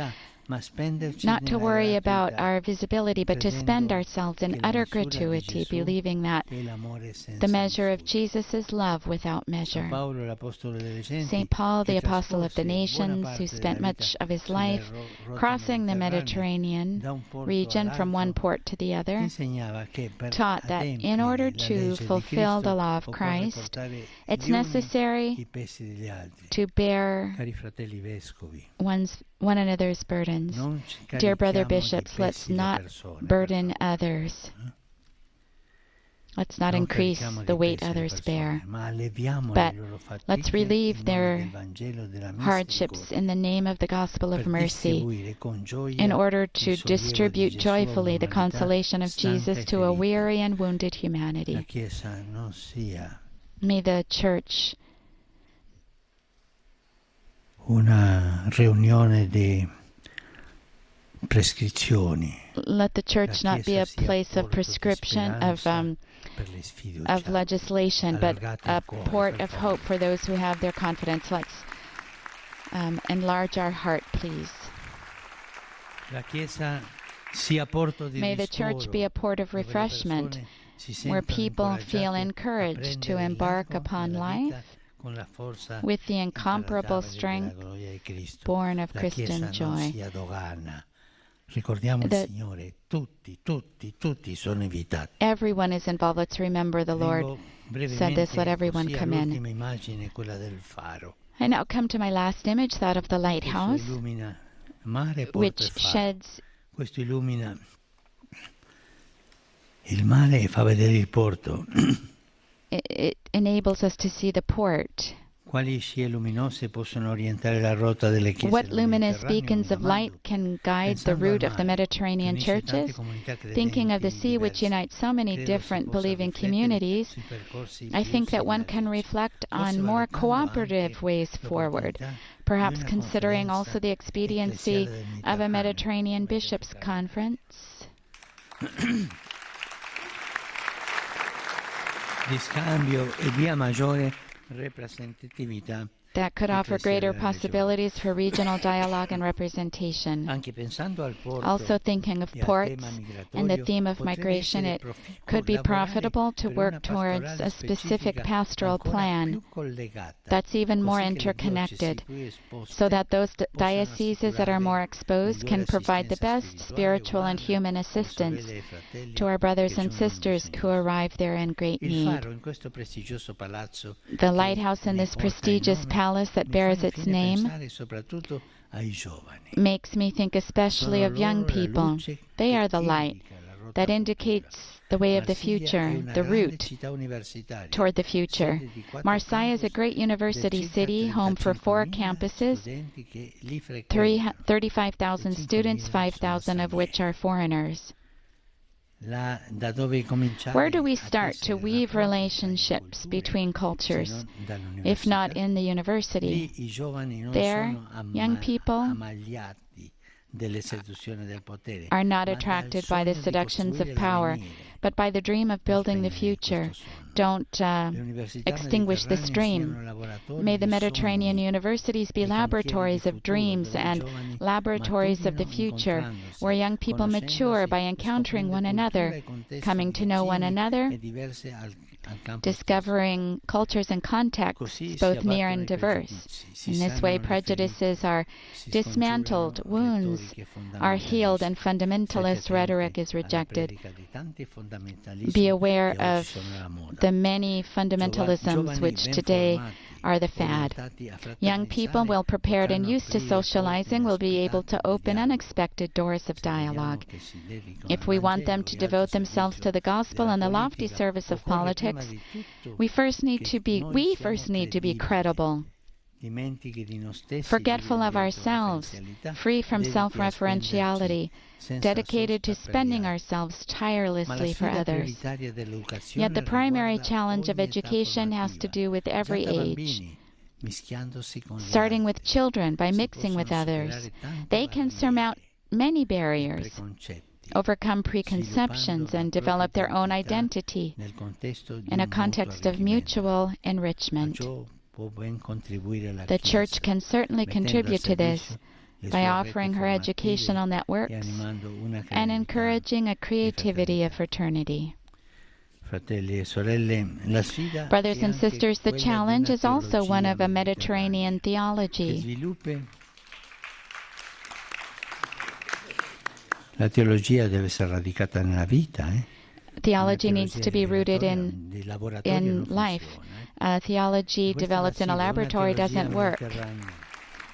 S1: Not to worry about our visibility, but to spend ourselves in utter gratuity, believing that the measure of Jesus is love without measure. St. Paul, the Apostle of the Nations, who spent much of his life crossing the Mediterranean region from one port to the other, taught that in order to fulfill the law of Christ, it's necessary to bear one another's burdens. Dear brother bishops, let's not burden others. Let's not increase the weight others bear, but let's relieve their hardships in the name of the gospel of mercy, in order to distribute joyfully the consolation of Jesus to a weary and wounded humanity. May the Church let the Church not be a place of prescription, of legislation, but a port of hope for those who have their confidence. Let's enlarge our heart, please. May the Church be a port of refreshment, where people feel encouraged to embark upon life with the incomparable strength born of Christian joy. Everyone is involved. Let's remember the Lord said this, let everyone come in. I now come to my last image, that of the lighthouse,
S5: Questo illumina mare, porto
S1: which
S5: e faro.
S1: sheds
S5: Questo illumina il mare e fa vedere il porto.
S1: it enables us to see the port.
S5: Quali scie luminose possono orientare la rotta delle chiese
S1: What
S5: del
S1: luminous
S5: Mediterraneo
S1: beacons of light can guide the
S5: Pensando al
S1: route of the
S5: mare,
S1: Mediterranean
S5: che unisce tante
S1: churches?
S5: comunità credenti
S1: Thinking of the sea, which
S5: diverse,
S1: unites so many
S5: credo si
S1: different
S5: possa
S1: believing
S5: riflettere
S1: communities,
S5: sui percorsi
S1: I
S5: più
S1: think that one can
S5: sinergici.
S1: reflect
S5: Forse
S1: on more
S5: valutando
S1: cooperative
S5: anche
S1: ways forward,
S5: l'opportunità
S1: perhaps
S5: di una
S1: considering
S5: conferenza
S1: also the expediency
S5: ecclesiale del
S1: of a
S5: Mediterraneo,
S1: Mediterranean
S5: come
S1: Bishops'
S5: detto prima.
S1: Conference.
S5: Di scambio e di maggiore rappresentatività,
S1: That could offer greater
S5: ecclesiale della regione.
S1: possibilities for regional dialogue and representation.
S5: Anche pensando al porto
S1: Also thinking of
S5: e al
S1: ports
S5: tema
S1: and the
S5: migratorio,
S1: theme of
S5: potrebbe
S1: migration,
S5: essere
S1: it
S5: proficuo
S1: could be
S5: lavorare
S1: profitable to
S5: per
S1: work
S5: una
S1: towards
S5: pastorale
S1: a specific
S5: specifica
S1: pastoral
S5: ancora
S1: plan
S5: più collegata,
S1: that's even more
S5: così che le
S1: interconnected,
S5: diocesi più esposte
S1: so that those
S5: possano
S1: dioceses that are more
S5: assicurare
S1: exposed can
S5: migliore
S1: provide the
S5: assistenza
S1: best
S5: spirituale
S1: spiritual and
S5: umana
S1: human
S5: alle
S1: assistance
S5: sorelle e fratelli
S1: to our brothers
S5: che
S1: and
S5: giungono
S1: sisters who
S5: bisognosi.
S1: arrive there in great
S5: Il
S1: need.
S5: faro in questo prestigioso palazzo
S1: The
S5: che
S1: lighthouse in
S5: ne
S1: this
S5: porta il
S1: prestigious
S5: nome
S1: palace that
S5: mi fa
S1: bears its
S5: infine
S1: name
S5: pensare soprattutto ai giovani.
S1: makes me think especially
S5: Sono
S1: of young
S5: loro la
S1: people.
S5: luce
S1: They
S5: che
S1: are the light
S5: indica la rotta
S1: that
S5: futura.
S1: indicates the way of the
S5: Marsiglia è
S1: future,
S5: una
S1: the
S5: grande
S1: route
S5: città universitaria,
S1: toward the future.
S5: sede di 4
S1: Marseille is a
S5: campus
S1: great university
S5: de circa
S1: city, home for 4
S5: 35.000
S1: campuses,
S5: studenti che li frequentano.
S1: 35,000
S5: e
S1: students,
S5: 5.000
S1: 5,000
S5: sono
S1: of which are foreigners.
S5: Da dove cominciare
S1: Where do we
S5: a
S1: start to
S5: tessere
S1: weave
S5: rapporti tra le
S1: relationships
S5: culture,
S1: between
S5: se
S1: cultures,
S5: non
S1: if not
S5: dall'università?
S1: in the
S5: Lì
S1: university?
S5: i giovani non
S1: There,
S5: sono
S1: young people
S5: ammagliati delle seduzioni del potere,
S1: are not
S5: ma dal
S1: attracted by the
S5: sogno di
S1: seductions of
S5: costruire
S1: power,
S5: l'avvenire.
S1: but by the dream of
S5: Non
S1: building the
S5: spegnere
S1: future.
S5: questo sogno.
S1: Don't
S5: Le università
S1: extinguish this
S5: mediterranee
S1: dream.
S5: siano laboratori
S1: May the
S5: di
S1: Mediterranean
S5: sogni
S1: universities be
S5: e cantieri di
S1: laboratories of
S5: futuro
S1: dreams
S5: dove i
S1: and
S5: giovani
S1: laboratories of the
S5: maturino
S1: future,
S5: incontrandosi,
S1: where young people mature
S5: conoscendosi
S1: by
S5: e
S1: encountering
S5: scoprendo
S1: one another,
S5: culture e contesti
S1: coming to know one
S5: vicini
S1: another,
S5: e diverse al campo stesso.
S1: discovering cultures and contexts
S5: Così si
S1: both near
S5: abbattono
S1: and
S5: i
S1: diverse.
S5: pregiudizi, si
S1: In this way,
S5: sanano le
S1: prejudices
S5: ferite,
S1: are
S5: si
S1: dismantled,
S5: scongiurano
S1: wounds
S5: retoriche
S1: are healed, and
S5: fondamentaliste.
S1: fundamentalist
S5: State
S1: rhetoric
S5: attenti
S1: is
S5: alla
S1: rejected.
S5: predica di tanti fondamentalismi
S1: Be aware
S5: che oggi
S1: of
S5: sono alla moda.
S1: the many fundamentalisms
S5: Giovani
S1: which
S5: ben
S1: today
S5: formati,
S1: are the fad.
S5: orientati a
S1: Young people,
S5: fraternizzare,
S1: well prepared and
S5: potranno
S1: used to
S5: aprire porte
S1: socializing, will be able to
S5: inaspettate di
S1: open
S5: dialogo.
S1: unexpected doors of
S5: Se vogliamo
S1: dialogue.
S5: che si dedichino
S1: If
S5: al
S1: we want them
S5: Vangelo
S1: to
S5: e al
S1: devote themselves
S5: servizio
S1: to the gospel
S5: della
S1: and the lofty
S5: politica,
S1: service of
S5: occorre prima
S1: politics,
S5: di tutto
S1: we first need
S5: che
S1: to be
S5: noi siamo
S1: credible,
S5: dimentichi di noi stessi,
S1: forgetful
S5: liberi
S1: of
S5: di
S1: ourselves,
S5: autoreferenzialità,
S1: free from
S5: dediti a
S1: self-referentiality,
S5: spenderci senza
S1: dedicated to
S5: sosta per
S1: spending
S5: gli altri.
S1: ourselves
S5: Ma la
S1: tirelessly for
S5: sfida
S1: others.
S5: prioritaria dell'educazione
S1: Yet the primary
S5: riguarda
S1: challenge of
S5: ogni età
S1: education has to
S5: formativa,
S1: do with
S5: già
S1: every
S5: da
S1: age,
S5: bambini, mischiandosi con gli
S1: starting with
S5: altri.
S1: children by
S5: Si
S1: mixing with
S5: possono
S1: others.
S5: superare tante
S1: They can
S5: barriere
S1: surmount many
S5: e
S1: barriers,
S5: preconcetti,
S1: overcome
S5: sviluppando
S1: preconceptions,
S5: la
S1: and
S5: propria
S1: develop their own
S5: identità
S1: identity
S5: nel contesto di
S1: in a
S5: un mutuo
S1: context of
S5: arricchimento.
S1: mutual
S5: A
S1: enrichment.
S5: ciò può ben contribuire la
S1: The
S5: Chiesa,
S1: Church can certainly
S5: mettendo a
S1: contribute to this
S5: servizio le
S1: by
S5: sue
S1: offering
S5: reti
S1: her
S5: formative
S1: educational
S5: e
S1: networks
S5: animando una
S1: and
S5: creatività
S1: encouraging a
S5: di
S1: creativity of
S5: fraternità.
S1: fraternity.
S5: Fratelli e sorelle, la sfida
S1: Brothers
S5: è
S1: and
S5: anche
S1: sisters, the
S5: quella di
S1: challenge
S5: una
S1: is also one
S5: teologia
S1: of a Mediterranean
S5: che
S1: theology.
S5: sviluppi. La teologia deve essere radicata nella vita.
S1: Theology needs to be rooted
S5: Di laboratorio
S1: in
S5: non
S1: life.
S5: funziona.
S1: Theology
S5: Questa
S1: developed in a
S5: è la sfida,
S1: laboratory
S5: una teologia
S1: doesn't work.
S5: mediterranea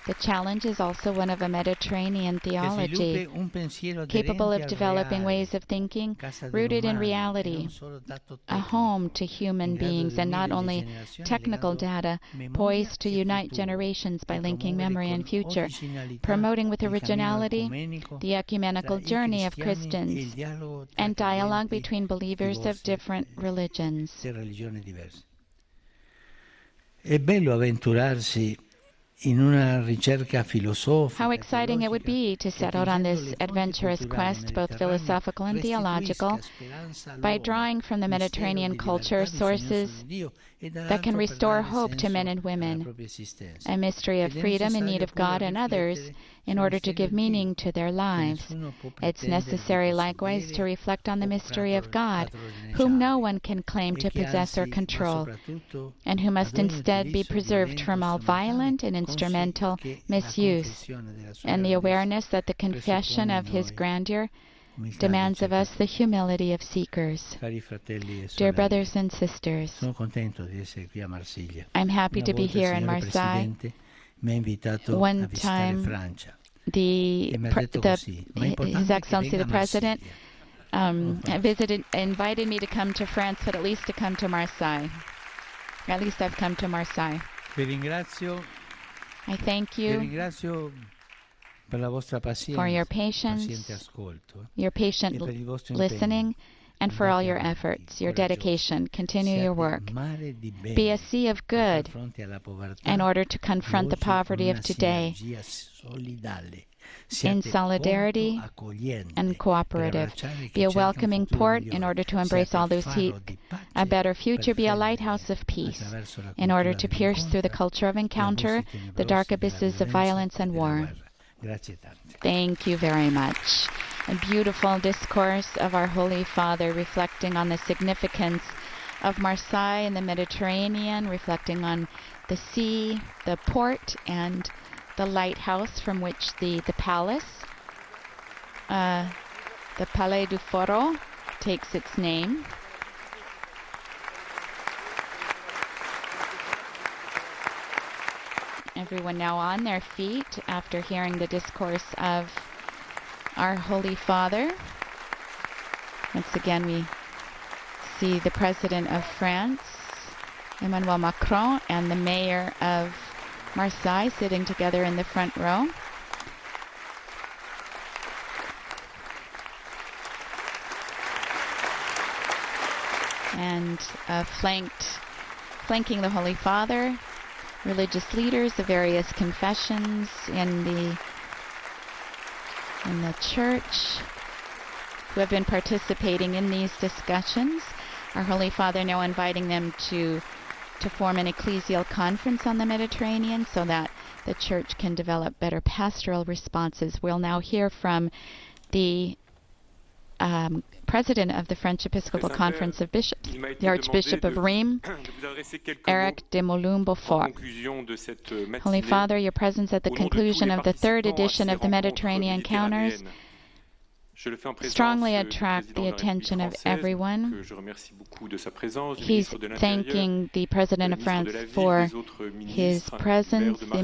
S1: The challenge is also one of a Mediterranean
S5: che
S1: theology,
S5: sviluppi un pensiero
S1: capable of
S5: aderente al
S1: developing
S5: reale,
S1: ways of thinking
S5: casa
S1: rooted in
S5: dell'umano, e
S1: reality,
S5: non solo dato
S1: a
S5: tecnico,
S1: home to human
S5: in grado
S1: beings,
S5: di
S1: and not
S5: unire le
S1: only
S5: generazioni
S1: technical
S5: legando
S1: data,
S5: memoria
S1: poised to
S5: e
S1: unite
S5: futuro,
S1: generations by
S5: e
S1: linking
S5: promuovere
S1: memory and
S5: con
S1: future,
S5: originalità
S1: promoting with
S5: il cammino
S1: originality
S5: ecumenico
S1: the ecumenical
S5: tra i
S1: journey of
S5: cristiani e
S1: Christians
S5: il dialogo tra
S1: and dialogue
S5: credenti
S1: between believers of different religions.
S5: di religioni diverse. È bello avventurarsi in una ricerca filosofica.
S1: How exciting it would be to set out on this adventurous quest, both philosophical and theological, by drawing from the Mediterranean culture sources that can restore hope to men and women, a mystery of freedom in need of God and others, in order to give meaning to their lives. It's necessary likewise to reflect on the mystery of God, whom no one can claim to possess or control, and who must instead be preserved from all violent and instrumental misuse, and the awareness that the confession of his grandeur demands of us the humility of seekers.
S5: Cari fratelli e
S1: Dear
S5: sorelle,
S1: brothers and sisters,
S5: sono contento di essere qui a Marsiglia.
S1: I'm happy to be
S5: Una volta il
S1: here in
S5: signore
S1: Marseille.
S5: Presidente mi ha invitato a
S1: One
S5: visitare
S1: time,
S5: Francia.
S1: The,
S5: E mi ha detto così, ma è
S1: His
S5: importante che
S1: Excellency
S5: venga
S1: the
S5: a
S1: President
S5: Marsiglia.
S1: invited me to come to France, but at least to come to Marseille. At least I've come to Marseille.
S5: Vi ringrazio,
S1: I thank
S5: vi
S1: you
S5: ringrazio per la vostra pazienza,
S1: for your
S5: paziente
S1: patience,
S5: ascolto.
S1: your patient
S5: E per il vostro
S1: listening, and for all your efforts, your dedication. Continue your work. Be a sea of good in order to confront the poverty of today in solidarity and cooperative. Be a welcoming port in order to embrace all those who seek a better future. Be a lighthouse of peace in order to pierce through the culture of encounter, the dark abysses of violence and war. Thank you very much. A beautiful discourse of our Holy Father reflecting on the significance of Marseille and the Mediterranean, reflecting on the sea, the port, and the lighthouse from which the palace, the Palais du Foro, takes its name. Everyone now on their feet after hearing the discourse of our Holy Father. Once again, we see the President of France, Emmanuel Macron, and the Mayor of Marseille sitting together in the front row. And flanking the Holy Father, religious leaders of various confessions in the church who have been participating in these discussions. Our Holy Father now inviting them to form an ecclesial conference on the Mediterranean so that the church can develop better pastoral responses. We'll now hear from the President of the French Episcopal Conference of Bishops, the Archbishop of Reims, Eric de Moulin-Beaufort. Holy Father, your presence at the conclusion of the third edition of the Mediterranean Encounters strongly attract the attention of everyone. He's thanking the President of France for his presence, the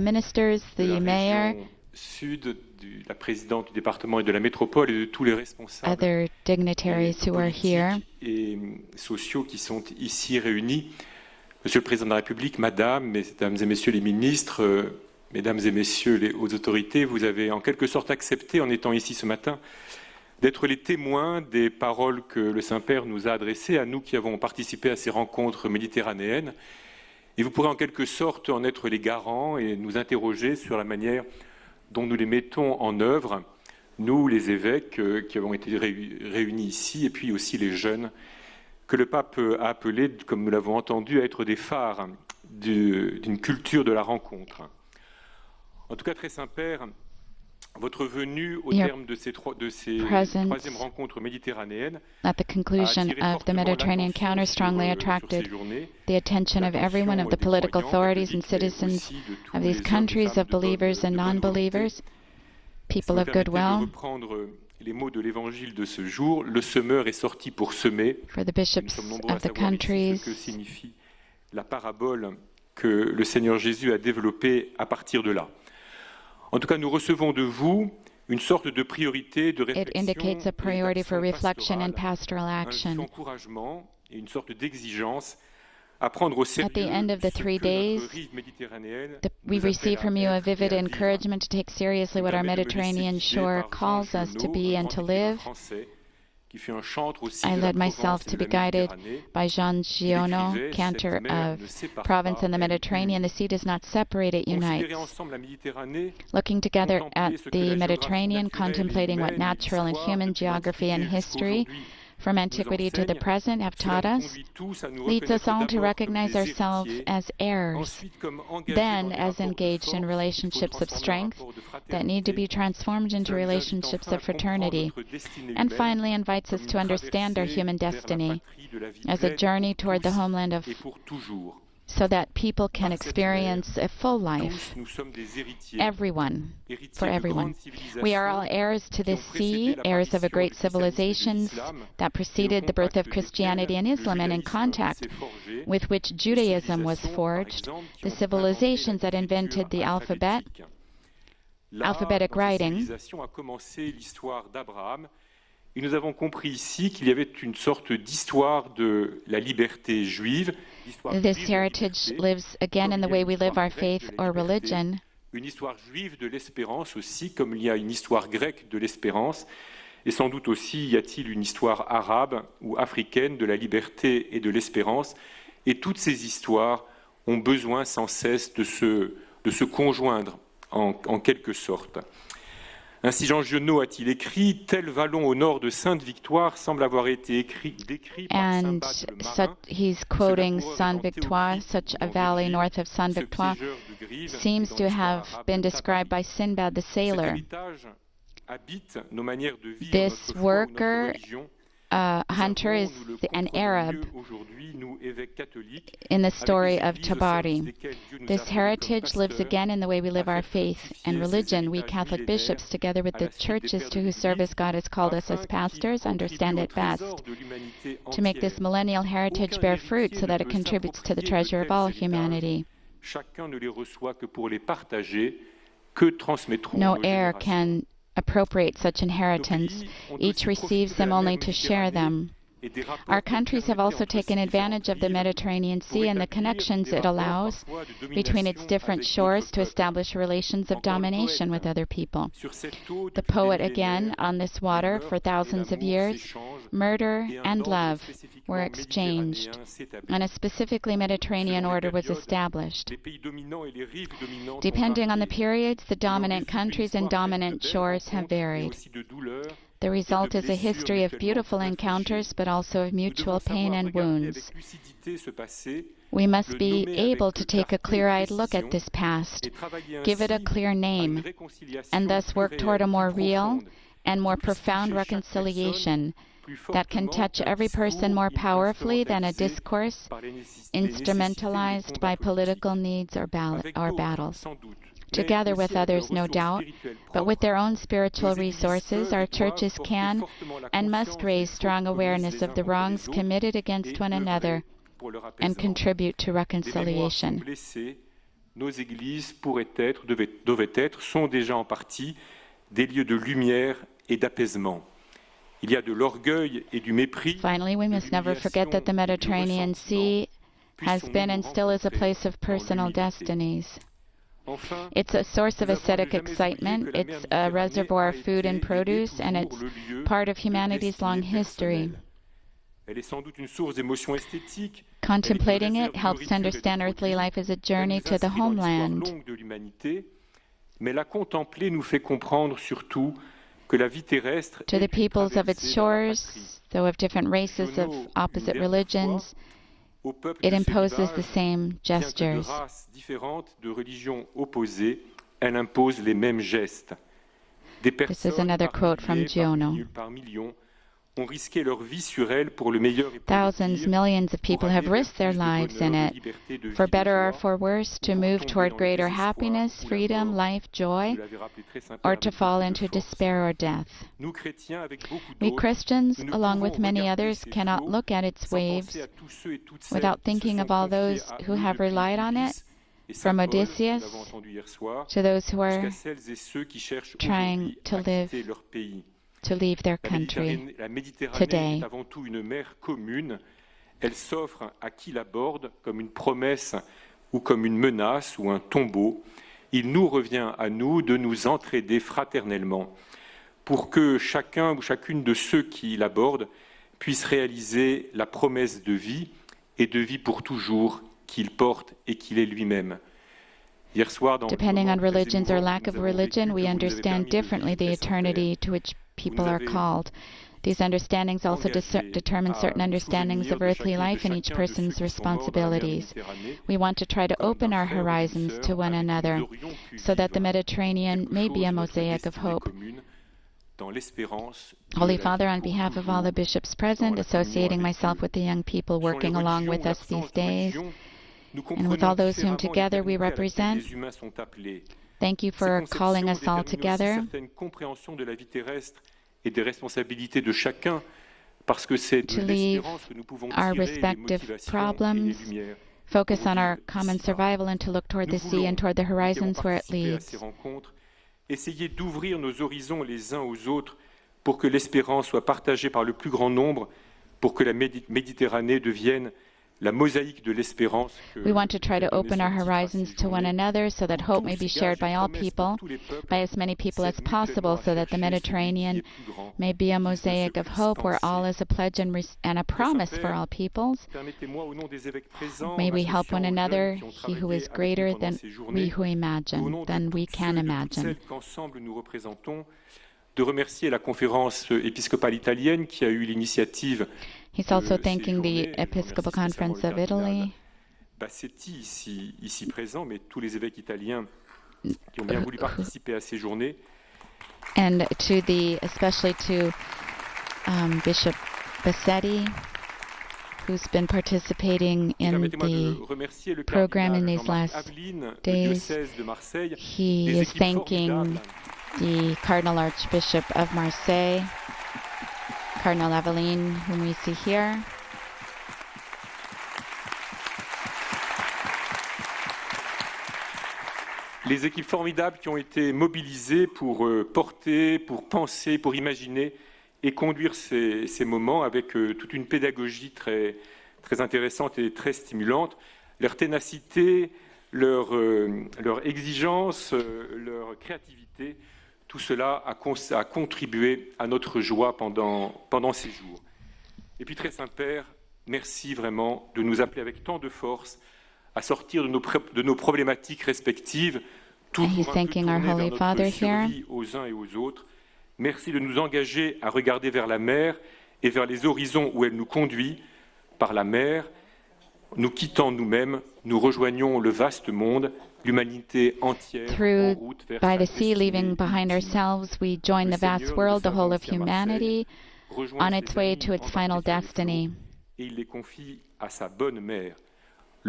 S1: ministers, the mayor,
S6: la présidente du département et de la métropole et de tous les responsables
S1: other dignitaries who are here,
S6: et sociaux qui sont ici réunis. Monsieur le Président de la République, Mesdames et Messieurs les ministres, Mesdames et Messieurs les hautes autorités, vous avez en quelque sorte accepté, en étant ici ce matin, d'être les témoins des paroles que le Saint-Père nous a adressées à nous qui avons participé à ces rencontres méditerranéennes. Et vous pourrez en quelque sorte en être les garants et nous interroger sur la manière dont nous les mettons en œuvre, nous, les évêques qui avons été réunis ici, et puis aussi les jeunes, que le pape a appelés, comme nous l'avons entendu, à être des phares d'une culture de la rencontre. En tout cas, très Saint-Père, votre venue au terme de ces troisième rencontres méditerranéennes
S1: at the conclusion of the Mediterranean encounter strongly attracted the attention of everyone, of the political authorities and citizens of these countries, of believers and non-believers, people of goodwill.
S6: Les mots de l'évangile de ce jour, le semeur est sorti pour semer.
S1: For the bishops of the countries,
S6: ce que signifie la parabole que le Seigneur Jésus a développée à partir de là. En tout cas, nous recevons de vous une sorte de priorité de réflexion,
S1: it indicates a priority for reflection and pastoral
S6: un
S1: action.
S6: encouragement et une sorte d'exigence à prendre au sérieux
S1: At the end of the 3 days, we receive from you a vivid encouragement to take seriously what our Mediterranean shore calls us to be and to live. I led myself to be guided by Jean Giono, cantor of Provence and the Mediterranean. The sea does not separate, it unites. Looking together at the Mediterranean, contemplating what natural and human geography and history from antiquity to the present have taught us, leads us all to recognize ourselves as heirs, then as engaged in relationships of strength that need to be transformed into relationships of fraternity, and finally invites us to understand our human destiny as a journey toward the homeland of so that people can experience a full life.
S6: Tous, nous sommes des héritiers,
S1: Everyone,
S6: héritiers
S1: for
S6: de
S1: everyone.
S6: grandes
S1: We are all
S6: civilisations
S1: heirs to
S6: qui
S1: this
S6: ont
S1: sea,
S6: précédé
S1: heirs of a
S6: l'apparition
S1: great
S6: du christianisme et de
S1: civilizations
S6: l'islam,
S1: that
S6: et au
S1: preceded the birth of
S6: contact
S1: Christianity and
S6: desquels
S1: Islam,
S6: le
S1: and in
S6: judaïsme
S1: contact
S6: s'est forgé,
S1: with which
S6: les
S1: Judaism was
S6: civilisations, par
S1: forged,
S6: exemple, qui
S1: the
S6: ont inventé
S1: civilizations that
S6: l'écriture
S1: invented the alphabet,
S6: alphabétique. Là,
S1: alphabetic
S6: dans ces
S1: writing.
S6: civilisations a commencé l'histoire d'Abraham, et nous avons compris ici qu'il y avait une sorte d'histoire de la liberté juive.
S1: This heritage lives again in the way we live our faith or religion.
S6: Une histoire juive de l'espérance aussi, comme il y a une histoire grecque de l'espérance. Et sans doute aussi y a-t-il une histoire arabe ou africaine de la liberté et de l'espérance. Et toutes ces histoires ont besoin sans cesse de se conjoindre en quelque sorte. Ainsi Jean Giono a-t-il écrit « Tel vallon au nord de Sainte-Victoire semble avoir été décrit par
S1: And
S6: Saint-Bade le marin.
S1: he's quoting Sainte-Victoire, such a valley north of Sainte-Victoire, seems to have been described by Sinbad the sailor. This worker, hunter, is an Arab in the story of Tabari. This heritage lives again in the way we live our faith and religion. We Catholic bishops, together with the churches to whose service God has called us as pastors, understand it best. To make this millennial heritage bear fruit so that it contributes to the treasure of all humanity. No heir can appropriate such inheritance. Each receives them only to share them. Our countries have also taken advantage of the Mediterranean Sea and the connections it allows between its different shores to establish relations of domination with other people. The poet again, on this water for thousands of years, murder and love were exchanged, and a specifically Mediterranean order was established. Depending on the periods, the dominant countries and dominant shores have varied. The result is a history of beautiful encounters, but also of mutual pain and wounds. We must be able to take a clear-eyed look at this past, give it a clear name, and thus work toward a more real and more profound reconciliation that can touch every person more powerfully than a discourse instrumentalized by political needs or battles. Together with others, no doubt, but with their own spiritual resources, our churches can and must raise strong awareness of the wrongs committed against one another and contribute to reconciliation.
S6: Nos églises devaient être, sont déjà en partie des lieux de lumière et d'apaisement. Il y a de l'orgueil et du mépris.
S1: Finally, we must never forget that the Mediterranean Sea has been and still is a place of personal destinies. It's a source of ascetic excitement, it's a reservoir of food and produce, and it's part of humanity's long history. Contemplating it helps to understand earthly life as a journey to the homeland. To the peoples of its shores, though of different races, of opposite religions, it imposes the same gestures. This is another quote from Giono. Thousands, millions of people have risked their lives in it, for better or for worse, to move toward greater happiness, freedom, life, joy, or to fall into despair or death. We Christians, along with many others, cannot look at its waves without thinking of all those who have relied on it, from Odysseus to those who are trying to leave their country today.
S6: Elle s'offre à qui l'aborde comme une promesse ou comme une menace ou un tombeau. Il nous revient à nous de nous entraider fraternellement pour que chacun ou chacune de ceux qui l'abordent puisse réaliser la promesse de vie et de vie pour toujours qu'il porte et qu'il est lui-même. Hier soir,
S1: Depending on religions or lack of religion, we understand differently the eternity to which people are called. These understandings also determine certain understandings of earthly life and each person's responsibilities. We want to try to open our horizons to one another so that the Mediterranean may be a mosaic of hope. Holy Father, on behalf of all the bishops present, associating myself with the young people working along with us these days, and with all those whom together we represent. Thank you for calling us all together.
S6: Certaine compréhension de la vie terrestre et des responsabilités de chacun, parce que c'est de l'espérance que nous pouvons tirer les motivations et les lumières.
S1: Focus on our common survival and to look toward the sea and toward the horizons where it leads.
S6: Essayer d'ouvrir nos horizons les uns aux autres pour que l'espérance soit partagée par le plus grand nombre, pour que la Méditerranée devienne la mosaïque de l'espérance.
S1: We want to try to open our horizons to one another so that hope may be shared by all people, by as many people as possible, so that the Mediterranean may be a mosaic of hope where all is a pledge and a promise for all peoples. May we help one another, he who is greater than we who imagine, than we can imagine.
S6: De remercier la conférence épiscopale italienne qui a eu l'initiative.
S1: He's also thanking the Episcopal Conference of Italy.
S6: Bassetti, ici présent, mais tous les évêques italiens qui ont bien voulu participer à ces journées.
S1: And especially to Bishop Bassetti, who's been participating in the program in these last days. He is thanking the Cardinal Archbishop of Marseille, Cardinal Aveline, whom we see here.
S6: Les équipes formidables qui ont été mobilisées pour porter, pour penser, pour imaginer et conduire ces moments avec toute une pédagogie très, très intéressante et très stimulante. Leur ténacité, leur exigence, leur créativité, tout cela a contribué à notre joie pendant ces jours. Et puis, très Saint-Père, merci vraiment de nous appeler avec tant de force à sortir de nos problématiques respectives, toujours un peu tournées vers notre survie aux uns et aux autres. Merci de nous engager à regarder vers la mer et vers les horizons où elle nous conduit. Par la mer, nous quittant nous-mêmes, nous rejoignons le vaste monde, l'humanité entière en route vers
S1: by the sea, leaving behind ourselves, we join the vast world, the whole of humanity, on its way to its final destiny.
S6: Et il les confie à sa bonne mère.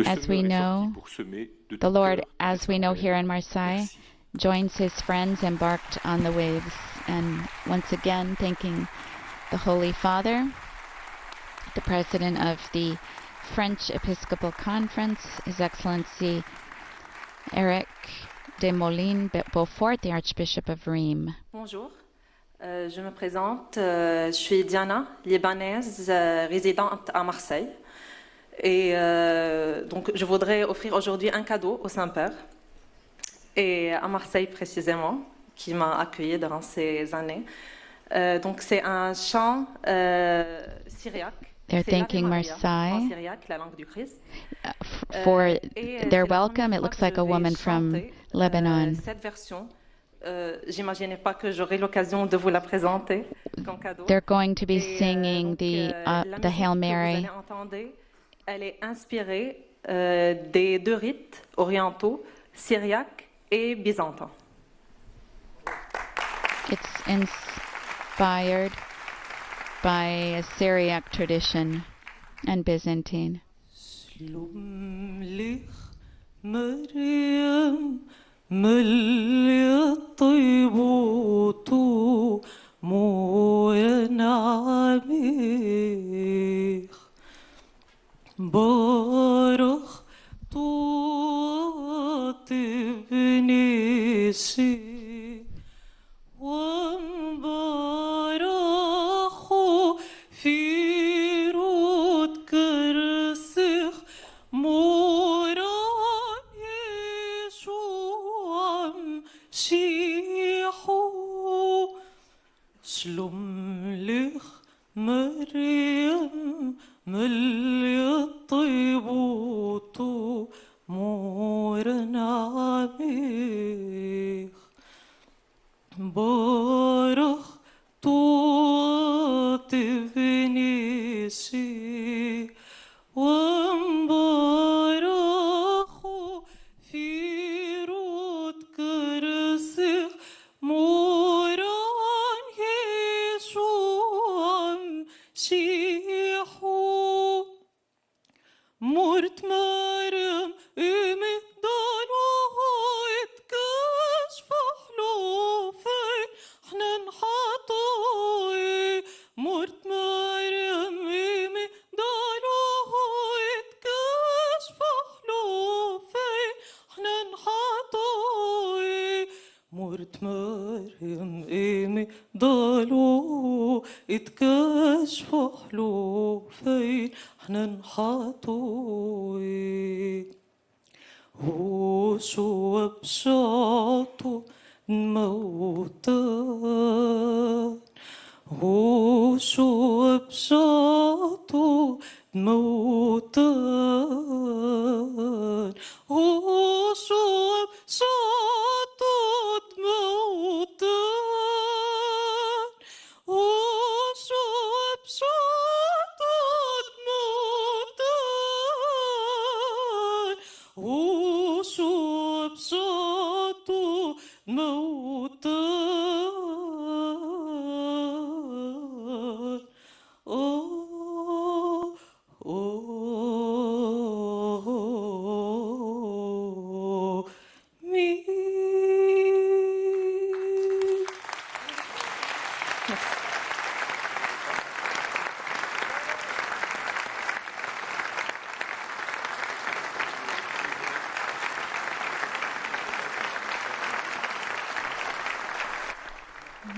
S1: As we know, the Lord, as we know here in Marseille, joins his friends embarked on the waves. And once again, thanking the Holy Father, the President of the French Episcopal Conference, His Excellency Eric de Molines-Beaufort, the Archbishop of Rheims.
S7: Bonjour, je me présente, je suis Diana, libanaise, résidente à Marseille. Et donc je voudrais offrir aujourd'hui un cadeau au Saint-Père, et à Marseille précisément, qui m'a accueillie durant ces années. Donc c'est un chant syriaque.
S1: They're thanking Marseille for their welcome. It looks like a woman from Lebanon.
S7: Cette version, j'imaginais pas que j'aurai l'occasion de vous la présenter comme cadeau.
S1: They're going to be singing the Hail Mary.
S7: Elle est inspirée des deux rites orientaux, syriaques et byzantins.
S1: It's inspired by a Syriac tradition and Byzantine.
S8: بارخ طوط بنسي ومبارخ في رود كرسخ موران يشوع شيحو شلوم لخ مريم ملي الطيبوت مورنا بيخ بارخ طوط بنيسي ومبارخ في رود كرسخ موران يشوع شيحو مرت مريم صورة مريم قامي ضلوا اتكشفوا حلو فين حننحطوا وشو بشاطوا موتان وشو بشاطوا موتان وشو بشاطوا موتان وشو بشاطوا موتان وشو بشاطوا موتان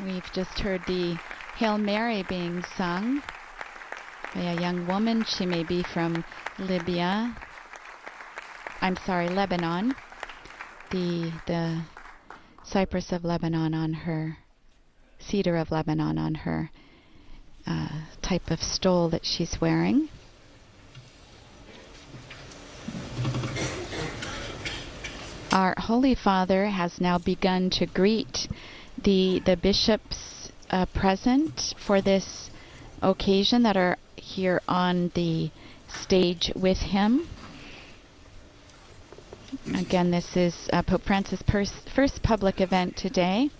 S1: We've just heard the Hail Mary being sung by a young woman. She may be from Lebanon. The cypress of Lebanon on her, cedar of Lebanon on her type of stole that she's wearing. Our Holy Father has now begun to greet the bishops present for this occasion that are here on the stage with him. Again, this is Pope Francis' first public event today.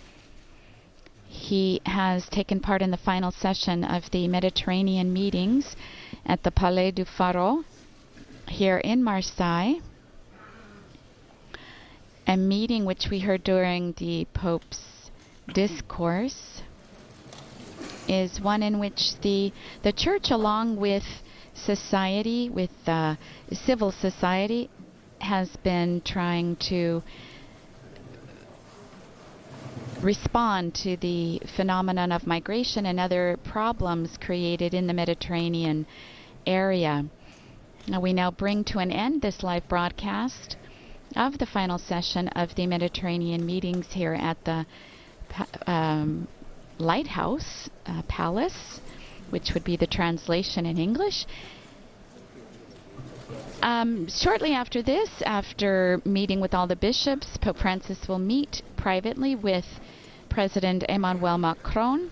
S1: He has taken part in the final session of the Mediterranean meetings at the Palais du Pharo here in Marseille. A meeting which we heard during the Pope's discourse is one in which the Church, along with society, with civil society, has been trying to respond to the phenomenon of migration and other problems created in the Mediterranean area. Now we bring to an end this live broadcast of the final session of the Mediterranean meetings here at the Lighthouse Palace, which would be the translation in English. Shortly after this, after meeting with all the bishops, Pope Francis will meet privately with President Emmanuel Macron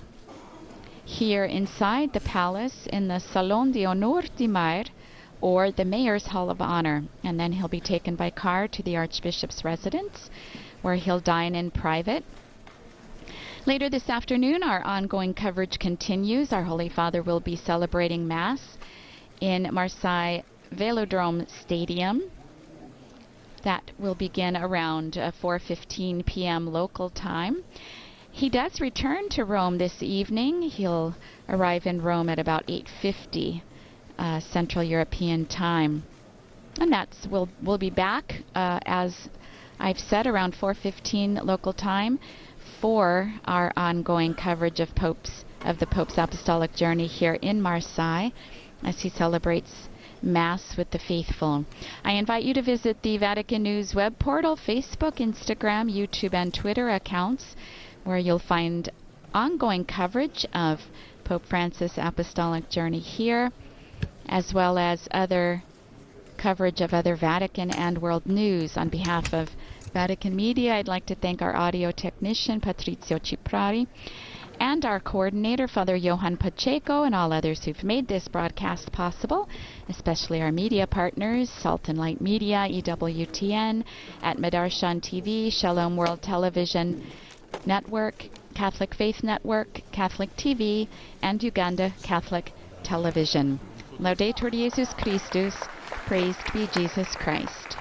S1: here inside the palace in the Salon d'Honneur du Maire, or the Mayor's Hall of Honor, and then he'll be taken by car to the Archbishop's residence, where he'll dine in private. Later this afternoon, our ongoing coverage continues. Our Holy Father will be celebrating Mass in Marseille Velodrome Stadium. That will begin around 4:15 p.m. local time. He does return to Rome this evening. He'll arrive in Rome at about 8:50 Central European time. And we'll be back, as I've said, around 4:15 local time for our ongoing coverage of the Pope's Apostolic journey here in Marseille as he celebrates Mass with the faithful. I invite you to visit the Vatican News web portal, Facebook, Instagram, YouTube, and Twitter accounts, where you'll find ongoing coverage of Pope Francis' Apostolic journey here, as well as other coverage of other Vatican and world news. On behalf of Vatican Media, I'd like to thank our audio technician, Patrizio Ciprari, and our coordinator, Father Johan Pacheco, and all others who've made this broadcast possible, especially our media partners, Salt and Light Media, EWTN, at Medarshan TV, Shalom World Television Network, Catholic Faith Network, Catholic TV, and Uganda Catholic Television. Laudetur Jesus Christus, praised be Jesus Christ.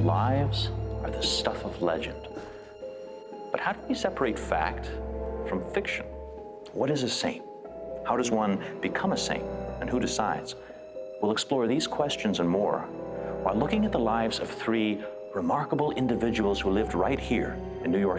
S9: lives are the stuff of legend. But how do we separate fact from fiction? What is a saint? How does one become a saint? And who decides? We'll explore these questions and more while looking at the lives of three remarkable individuals who lived right here in New York